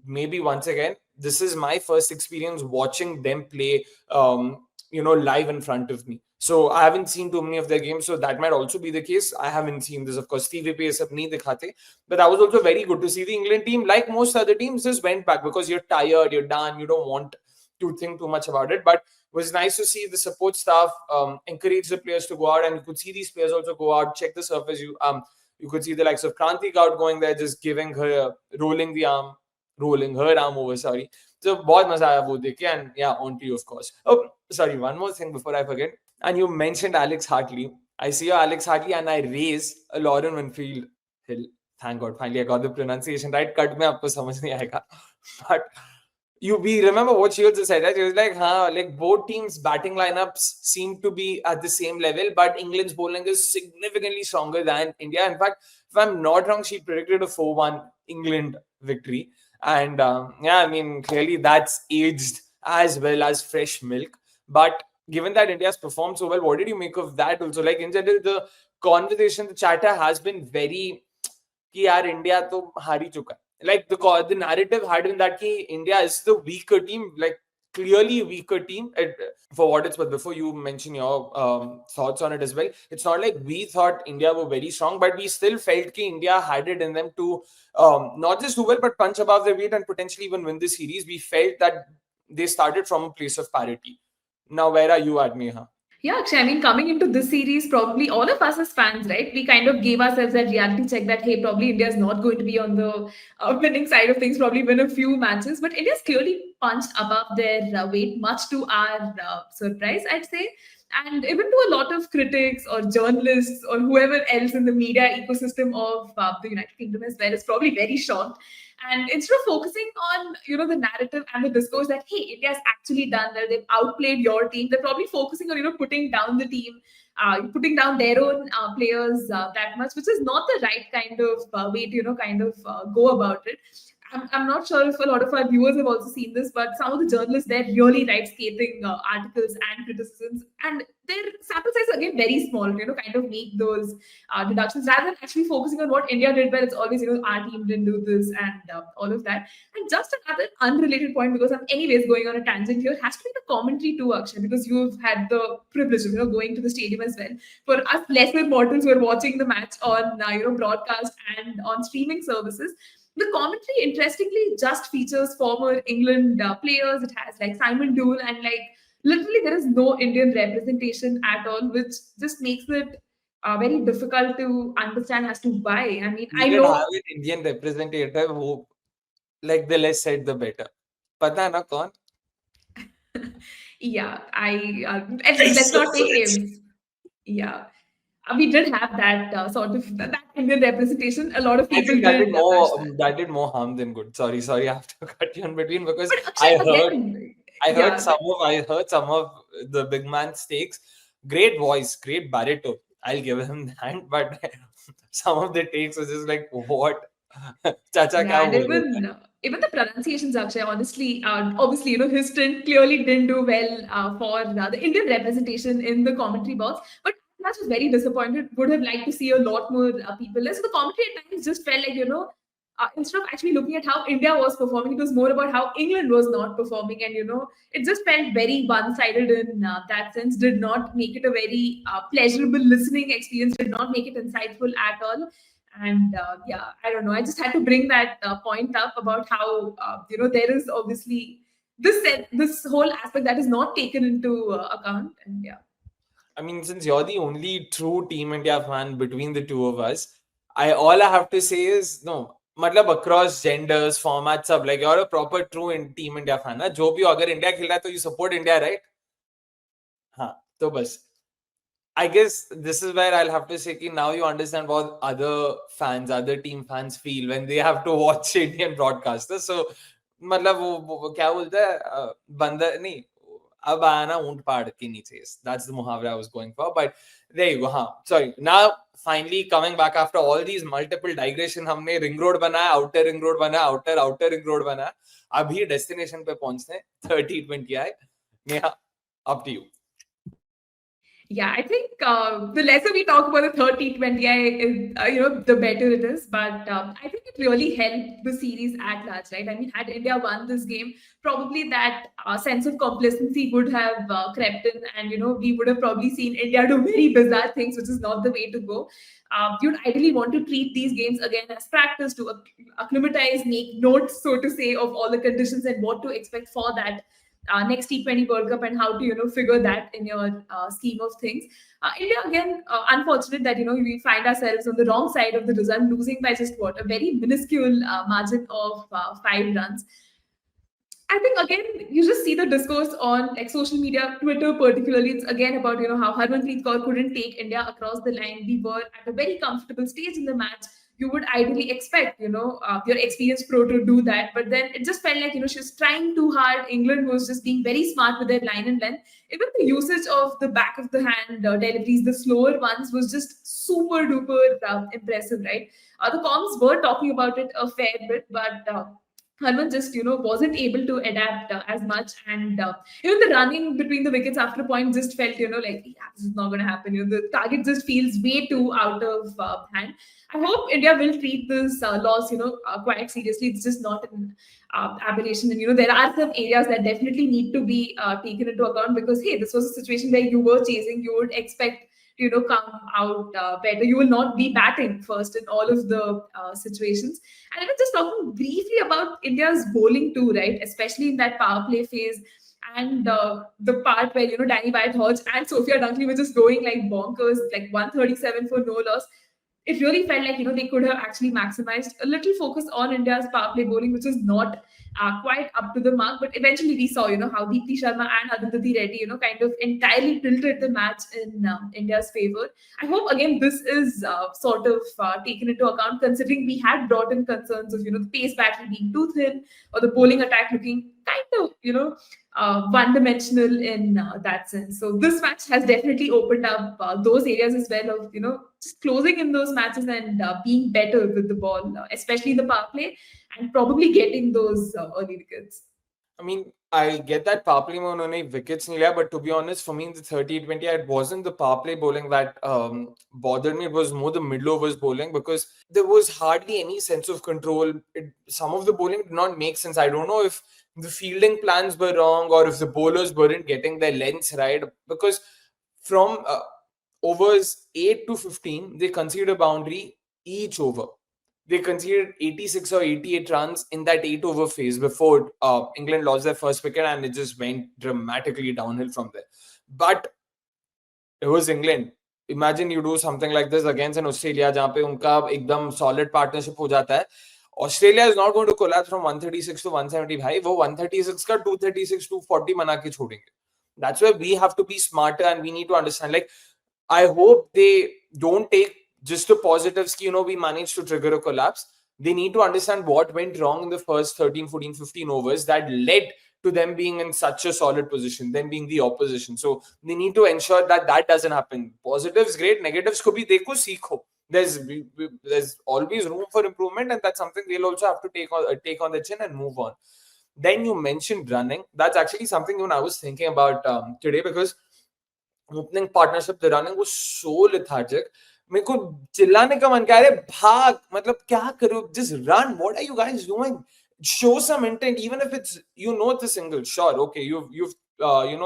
maybe once again, this is my first experience watching them play, live in front of me. So I haven't seen too many of their games, so that might also be the case. I haven't seen this, of course. TV पे ये सब नहीं दिखाते, but that was also very good to see. The England team, like most other teams, just went back because you're tired, you're done, you don't want to think too much about it. But it was nice to see the support staff encourage the players to go out, and you could see these players also go out, check the surface. You could see the likes of Kranti Gaud going there, just giving her, rolling her arm over, sorry. So बहुत मजा आया वो देख के, and yeah, on to you, of course. Oh, sorry, one more thing before I forget. And you mentioned Alex Hartley. I see Alex Hartley and I raise a Lauren Winfield Hill. Thank God, finally I got the pronunciation right. Cut में आपको समझ नहीं आएगा. But we remember what she also said, right? She was like, like both teams' batting lineups seem to be at the same level, but England's bowling is significantly stronger than India. In fact, if I'm not wrong, she predicted a 4-1 England victory. And yeah, I mean, clearly that's aged as well as fresh milk. But given that India's performed so well, what did you make of that also? Like in general, the conversation, the chatter has been very कि यार India तो हार ही चुका है. Like the narrative had been that ki India is the weaker team, like clearly weaker team. For what it's worth, before you mention your thoughts on it as well, it's not like we thought India were very strong, but we still felt ki India had it in them to not just do well, but punch above their weight and potentially even win the series. We felt that they started from a place of parity. Now, where are you at, Neha? Yeah, Akshay, I mean, coming into this series, probably all of us as fans, right? We kind of gave ourselves that reality check that, hey, probably India is not going to be on the winning side of things, probably win a few matches. But India's clearly punched above their weight, much to our surprise, I'd say. And even to a lot of critics or journalists or whoever else in the media ecosystem of the United Kingdom as well is probably very shocked. And instead of focusing on the narrative and the discourse that hey, India's actually done well, they've outplayed your team, they're probably focusing on putting down the team, putting down their own players that much, which is not the right kind of way to kind of go about it. I'm not sure if a lot of our viewers have also seen this, but some of the journalists there really write scathing articles and criticisms, and their sample size again very small. Kind of make those deductions rather than actually focusing on what India did well. It's always our team didn't do this and all of that. And just another unrelated point, because I'm anyways going on a tangent here, has to be the commentary too, Akshay, because you've had the privilege of going to the stadium as well. For us lesser mortals who are watching the match on broadcast and on streaming services, the commentary, interestingly, just features former England players. It has like Simon Dool, and like literally there is no Indian representation at all, which just makes it very difficult to understand as to why. I mean, We I did have know. an Indian representative who like the less said the better. पता है ना कौन? Yeah, let's not take names. Yeah. We did have that sort of that Indian representation. A lot of I people think that did did bash more that. that did more harm than good. Sorry, I have to cut you in between because But Akshay, again, I heard yeah, some of the big man's takes. Great voice, great baritone. I'll give him that. But some of the takes was just like, what? Chacha yeah, kya and bol rahe थे? even the pronunciations, Akshay, honestly, obviously, his stint clearly didn't do well for the Indian representation in the commentary box. But I was very disappointed. Would have liked to see a lot more people there. So the commentary at times just felt like, instead of actually looking at how India was performing, it was more about how England was not performing. And, it just felt very one sided in that sense, did not make it a very pleasurable listening experience, did not make it insightful at all. And yeah, I don't know. I just had to bring that point up about how, there is obviously this whole aspect that is not taken into account. And yeah. I mean, since you're the only true Team India fan between the two of us, all I have to say is no. मतलब across genders, formats, सब like you're a proper true Team India fan ना. जो भी हो, अगर India खेल रहा है तो you support India, right? हाँ, तो बस. I guess this is where I'll have to say that now you understand what other team fans feel when they have to watch Indian broadcasters. So, मतलब वो क्या बोलता है बंदर नहीं अब आना ऊंट पहाड़ के नीचे. That's the muhavra I was going for. But there you go. हाँ, sorry. Now finally coming back after all these multiple digression, हमने ring road बनाया, outer ring road बनाया, outer ring road बनाया. अभी destination पे पहुंचते 30-20 Neha, up to you. Yeah, I think the lesser we talk about the 30-20, the better it is. But I think it really helped the series at large, right? I mean, had India won this game, probably that sense of complacency would have crept in, and we would have probably seen India do very bizarre things, which is not the way to go. You'd ideally want to treat these games again as practice to acclimatize, make notes, so to say, of all the conditions and what to expect for that next T20 World Cup and how to figure that in your scheme of things. India again, unfortunate that we find ourselves on the wrong side of the result, losing by just what, a very minuscule margin of 5 runs. I think again you just see the discourse on like social media, Twitter particularly. It's again about how Harmanpreet Kaur couldn't take India across the line. We were at a very comfortable stage in the match. You would ideally expect your experienced pro to do that, but then it just felt like she was trying too hard. England was just being very smart with their line and length. Even the usage of the back of the hand deliveries, the slower ones, was just super duper impressive, right? The comms were talking about it a fair bit, but Harman just, wasn't able to adapt as much. And even the running between the wickets after a point just felt, like, yeah, this is not going to happen. The target just feels way too out of hand. I hope India will treat this loss, quite seriously. It's just not an aberration. And, there are some areas that definitely need to be taken into account because, hey, this was a situation where you were chasing. You would expect come out better. You will not be batting first in all of the situations. And even just talking briefly about India's bowling too, right? Especially in that power play phase. And the part where, Danny White Hodge and Sophia Dunkley were just going like bonkers, like 137 for no loss. It really felt like, they could have actually maximized a little focus on India's power play bowling, which is not quite up to the mark. But eventually we saw, how Deepti Sharma and Arundhati Reddy, kind of entirely tilted the match in India's favor. I hope again this is sort of taken into account, considering we had brought in concerns of the pace battle being too thin or the bowling attack looking kind of one-dimensional in that sense. So this match has definitely opened up those areas as well of just closing in those matches and being better with the ball, especially the power play, and probably getting those early wickets. I mean, I get that power play में उन्होंने wickets नहीं लिया, but to be honest, for me in the 30-20, it wasn't the power play bowling that bothered me. It was more the middle overs bowling because there was hardly any sense of control. Some of the bowling did not make sense. I don't know if the fielding plans were wrong or if the bowlers weren't getting their lengths right, because from overs 8 to 15, they conceded a boundary each over. They conceded 86 or 88 runs in that 8-over phase before England lost their first wicket, and it just went dramatically downhill from there. But it was England. Imagine you do something like this against an Australia, जहाँ पे उनका एकदम solid partnership हो जाता है, Australia is not going to collapse from 136 to 170. Bhai, wo 136 ka 236, 240 bana ke chhodenge. That's where we have to be smarter and we need to understand. Like, I hope they don't take just the positives, we managed to trigger a collapse. They need to understand what went wrong in the first 13, 14, 15 overs that led to them being in such a solid position, them being the opposition. So they need to ensure that that doesn't happen. Positives, great. Negatives ko bhi dekho, seekho. There's always room for improvement, and that's something they'll also have to take on the chin and move on. Then you mentioned running. That's actually something even I was thinking about today, because opening partnership, the running was so lethargic. मेरे को चिल्लाने का मन, कह रहे भाग, मतलब क्या करो, just run. What are you guys doing? Show some intent, even if it's, it's a single. Sure, okay, you've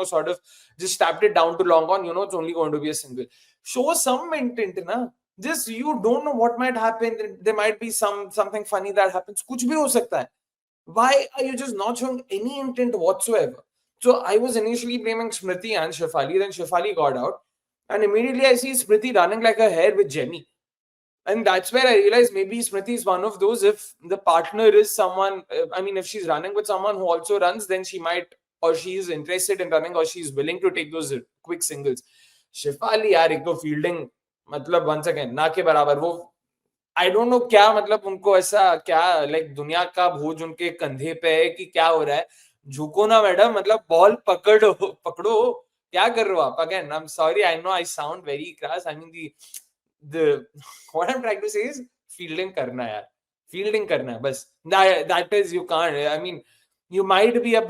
sort of just tapped it down to long on. It's only going to be a single. Show some intent, na. Just, you don't know what might happen. There might be something funny that happens. कुछ भी हो सकता है. Why are you just not showing any intent whatsoever? So I was initially blaming Smriti and Shefali. Then Shefali got out, and immediately I see Smriti running like a hare with Jenny. And that's where I realized maybe Smriti is one of those. If the partner is someone, if she's running with someone who also runs, then she might, or she is interested in running, or she's willing to take those quick singles. Shefali, yaar, ek to fielding, matlab once again, na ke barabar. वो I don't know क्या, मतलब उनको ऐसा क्या, like दुनिया का बोझ उनके कंधे पे है कि क्या हो रहा है. झुको ना मैडम, मतलब बॉल पकड़ो, क्या कर रहे हो आप? Again, I am sorry, I know I sound very crash. I mean the what I am trying to say is fielding करना है यार, फील्डिंग करना है बस. That is, you can't, I mean you might be a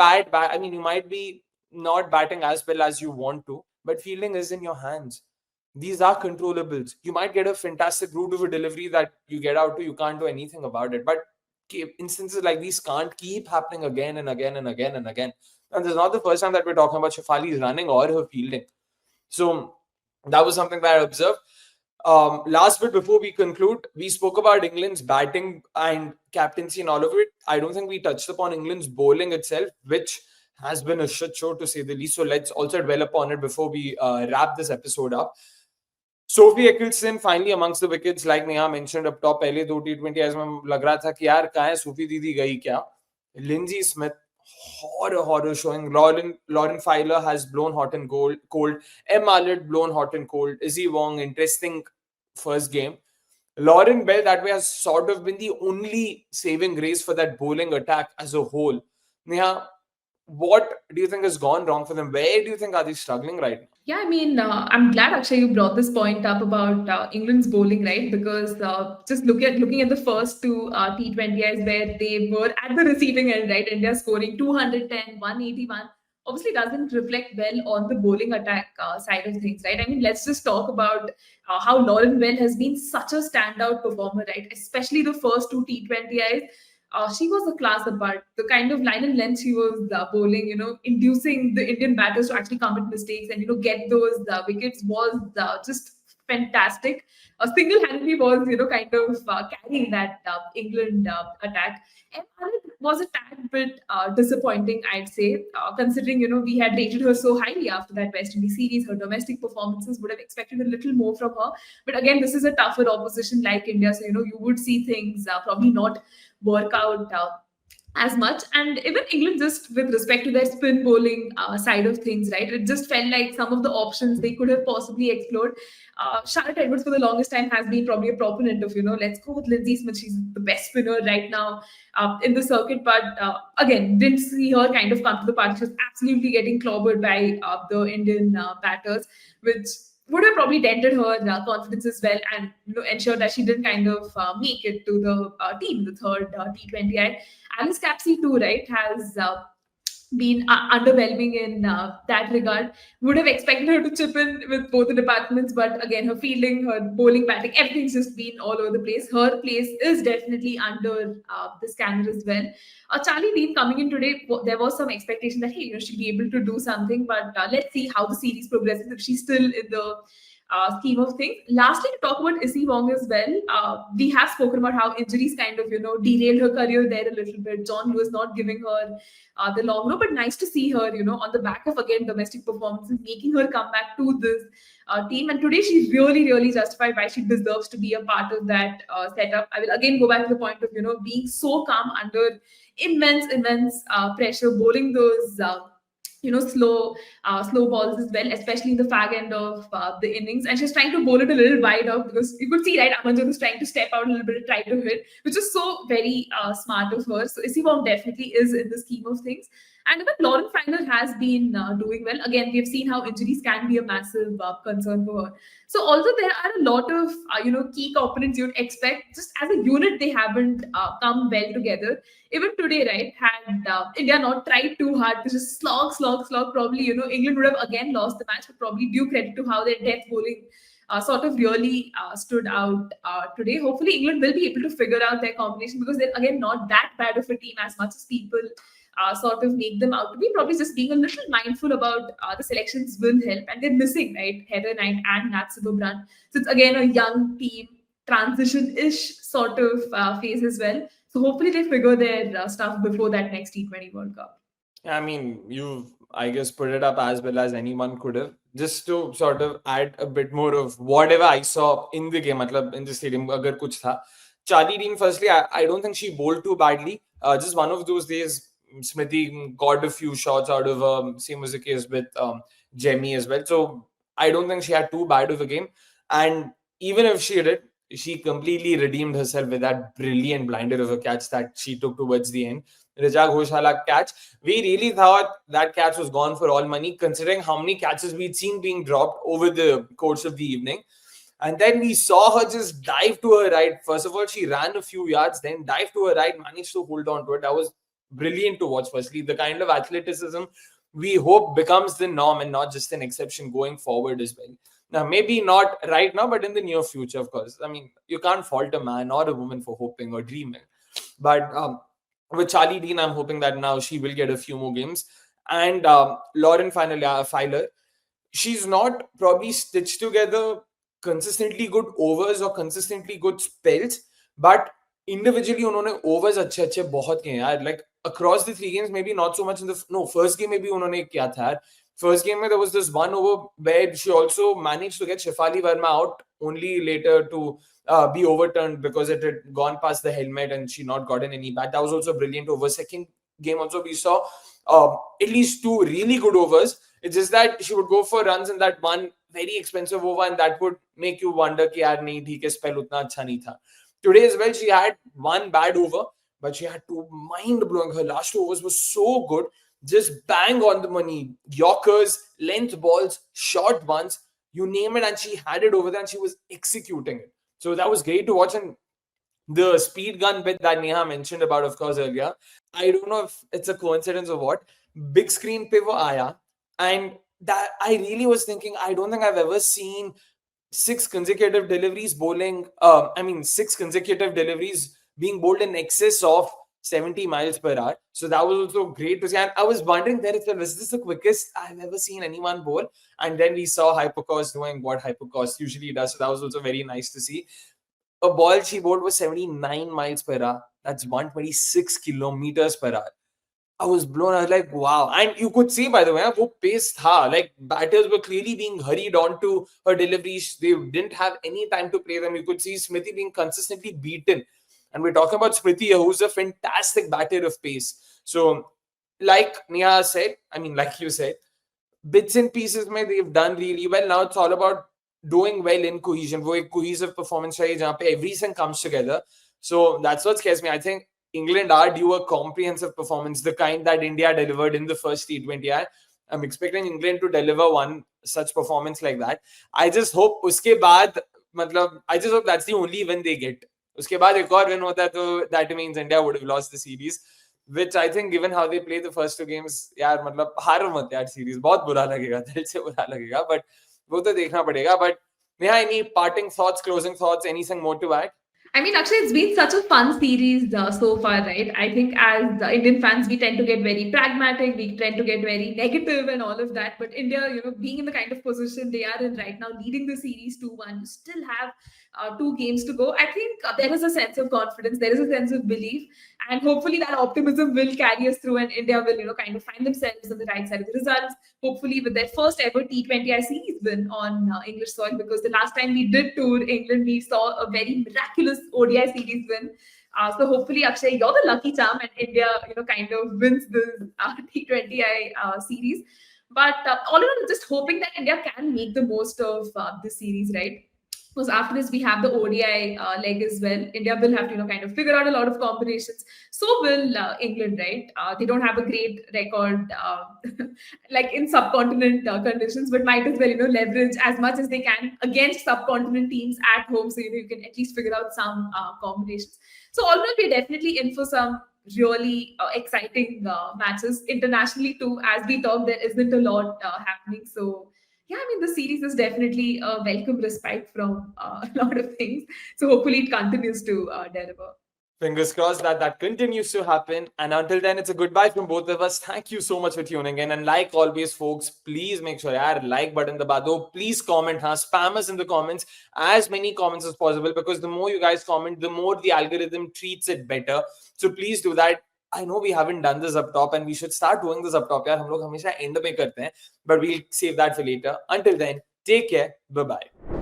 you might be not batting as well as you want to, but fielding is in your hands. These are controllables. You might get a fantastic route of a delivery that you get out to, you can't do anything about it. But instances like these can't keep happening again and again and again and again. And this is not the first time that we're talking about Shefali's running or her fielding. So that was something that I observed. Last bit before we conclude, we spoke about England's batting and captaincy and all of it. I don't think we touched upon England's bowling itself, which has been a shit show to say the least. So let's also dwell upon it before we wrap this episode up. Sophie Ecclestone finally amongst the wickets, like Neha mentioned up top. पहले दो T20 ऐसे में लग रहा था कि यार कहाँ है सोफी दीदी, गई क्या? Lindsay Smith, horror showing. Lauren Filer has blown hot and cold. M. Allard blown hot and cold. Izzy Wong, interesting first game. Lauren Bell, that way, has sort of been the only saving grace for that bowling attack as a whole. Neha, what do you think has gone wrong for them? Where do you think are they struggling right now? Yeah, I mean, I'm glad actually you brought this point up about England's bowling, right? Because just looking at the first two T20Is where they were at the receiving end, right? India scoring 210, 181. Obviously, doesn't reflect well on the bowling attack side of things, right? I mean, let's just talk about how Lauren Bell has been such a standout performer, right? Especially the first two T20Is. She was a class apart. The kind of line and length she was bowling, inducing the Indian batters to actually commit mistakes and get those wickets was just fantastic. Single-handedly was kind of carrying that England attack. And it was a tad bit disappointing, I'd say, considering we had rated her so highly after that West Indies series. Her domestic performances would have expected a little more from her. But again, this is a tougher opposition like India, so you would see things probably not work out as much. And even England, just with respect to their spin bowling side of things, right, it just felt like some of the options they could have possibly explored. Charlotte Edwards for the longest time has been probably a proponent of let's go with Lindsay Smith, she's the best spinner right now in the circuit. But again, didn't see her kind of come to the party. She was absolutely getting clobbered by the Indian batters, which would have probably dented her confidence as well, and ensured that she didn't kind of make it to the team, the third T20I. Alice Capsey too, right, has been underwhelming in that regard. Would have expected her to chip in with both the departments, but again, her fielding, her bowling, batting, everything's just been all over the place. Her place is definitely under the scanner as well. Charlie Dean coming in today, there was some expectation that hey, she'll be able to do something, but let's see how the series progresses. If she's still in the scheme of things. Lastly, to talk about Issy Wong as well, we have spoken about how injuries kind of, derailed her career there a little bit. John Lewis not giving her the long road, but nice to see her, on the back of again domestic performances, making her come back to this team. And today she really, really justified why she deserves to be a part of that setup. I will again go back to the point of, being so calm under immense pressure, bowling those. Slow balls as well, especially in the fag end of the innings. And she's trying to bowl it a little wide off because you could see, right, Amanjot was trying to step out a little bit and try to hit, which is so very smart of her. So Issy Wong definitely is in the scheme of things. And even Lauren Final has been doing well. Again, we've seen how injuries can be a massive concern for her. So although there are a lot of key components you'd expect, just as a unit they haven't come well together. Even today, right, had India not tried too hard to just slog, probably, England would have again lost the match, but probably due credit to how their death bowling sort of really stood out today. Hopefully, England will be able to figure out their combination because they're, again, not that bad of a team as much as people sort of make them out to be. Probably just being a little mindful about the selections will help. And they're missing, right, Heather Knight and Nat Subramanian. So it's, again, a young team, transition-ish sort of phase as well. So hopefully they figure their stuff before that next T20 World Cup. I mean, you've, I guess, put it up as well as anyone could have. Just to sort of add a bit more of whatever I saw in the game, matlab in the stadium, agar kuch tha. Charlie Dean, firstly, I don't think she bowled too badly. Just one of those days, Smriti got a few shots out of her. Same was the case with Jemmy as well. So I don't think she had too bad of a game. And even if she did, she completely redeemed herself with that brilliant blinder of a catch that she took towards the end. Rija Ghoshala catch. We really thought that catch was gone for all money, considering how many catches we'd seen being dropped over the course of the evening. And then we saw her just dive to her right. First of all, she ran a few yards, then dive to her right, managed to hold on to it. That was brilliant to watch. Firstly, the kind of athleticism we hope becomes the norm and not just an exception going forward as well. Now, maybe not right now, but in the near future, of course. I mean, you can't fault a man or a woman for hoping or dreaming. But with Charlie Dean, I'm hoping that now she will get a few more games. And Lauren Filer, she's not probably stitched together consistently good overs or consistently good spells, but individually उन्होंने overs अच्छे अच्छे बहुत किए यार. Like across the three games, maybe not so much in the first game maybe उन्होंने किया था यार. First game there was this one over where she also managed to get Shefali Verma out only later to be overturned because it had gone past the helmet and she not gotten any bat. That was also brilliant over. Second game also we saw at least two really good overs. It's just that she would go for runs in that one very expensive over and that would make you wonder कि यार नहीं ठीक है spell उतना अच्छा नहीं था. Today as well she had one bad over but she had two mind-blowing. Her last overs were so good. Just bang on the money. Yorkers, length balls, short ones, you name it, and she had it over there and she was executing it. So that was great to watch. And the speed gun bit that Neha mentioned about, of course, earlier, I don't know if it's a coincidence or what. Big screen pe wo aaya, and that I really was thinking, I don't think I've ever seen six consecutive deliveries being bowled in excess of 70 miles per hour. So that was also great to see. And I was wondering there if was this the quickest I've ever seen anyone bowl. And then we saw Hypercourse doing what Hypercourse usually does. So that was also very nice to see. A ball she bowled was 79 miles per hour. That's 126 kilometers per hour. I was blown. I was like, wow. And you could see, by the way, wo pace tha. Like, batters were clearly being hurried onto her deliveries. They didn't have any time to play them. You could see Smriti being consistently beaten. And we're talking about Smriti, who's a fantastic batter of pace. So, like Neha said, I mean, like you said, bits and pieces, they've done really well. Now it's all about doing well in cohesion. वो एक cohesive performance चाहिए जहाँ पे everything comes together. So that's what scares me. I think England are due a comprehensive performance, the kind that India delivered in the first T20. I'm expecting England to deliver one such performance like that. I just hope उसके बाद I just hope that's the only win they get. उसके बाद एक और win होता है तो that means India would have lost the series, which I think given how they play the first two games, यार हारो मत यार series, बहुत बुरा लगेगा, दिल से बुरा लगेगा, but वो तो देखना पड़ेगा. But Neha, any parting thoughts, closing thoughts, anything more to add? I mean, actually, it's been such a fun series so far, right? I think as Indian fans, we tend to get very pragmatic, we tend to get very negative and all of that. But India, being in the kind of position they are in right now, leading the series 2-1, you still have two games to go. I think there is a sense of confidence, there is a sense of belief, and hopefully that optimism will carry us through, and India will, kind of find themselves on the right side of the results. Hopefully, with their first ever T20I series win on English soil, because the last time we did tour England, we saw a very miraculous ODI series win. So hopefully, Akshay, you're the lucky charm, and India, kind of wins this T20I series. But all in all, just hoping that India can make the most of this series, right? Because after this, we have the ODI leg as well. India will have to, kind of figure out a lot of combinations. So will England, right? They don't have a great record, like in subcontinent conditions, but might as well, leverage as much as they can against subcontinent teams at home. So, you can at least figure out some combinations. So, all in all, we're definitely in for some really exciting matches internationally too. As we talk, there isn't a lot happening. So, yeah, I mean, the series is definitely a welcome respite from a lot of things. So hopefully it continues to deliver. Fingers crossed that that continues to happen. And until then, it's a goodbye from both of us. Thank you so much for tuning in. And like always, folks, please make sure yaar, like button the bado. Please comment, spam us in the comments, as many comments as possible, because the more you guys comment, the more the algorithm treats it better. So please do that. I know we haven't done this up top, and we should start doing this up top. यार हम लोग हमेशा end में करते हैं, but we'll save that for later. Until then, take care. Bye bye.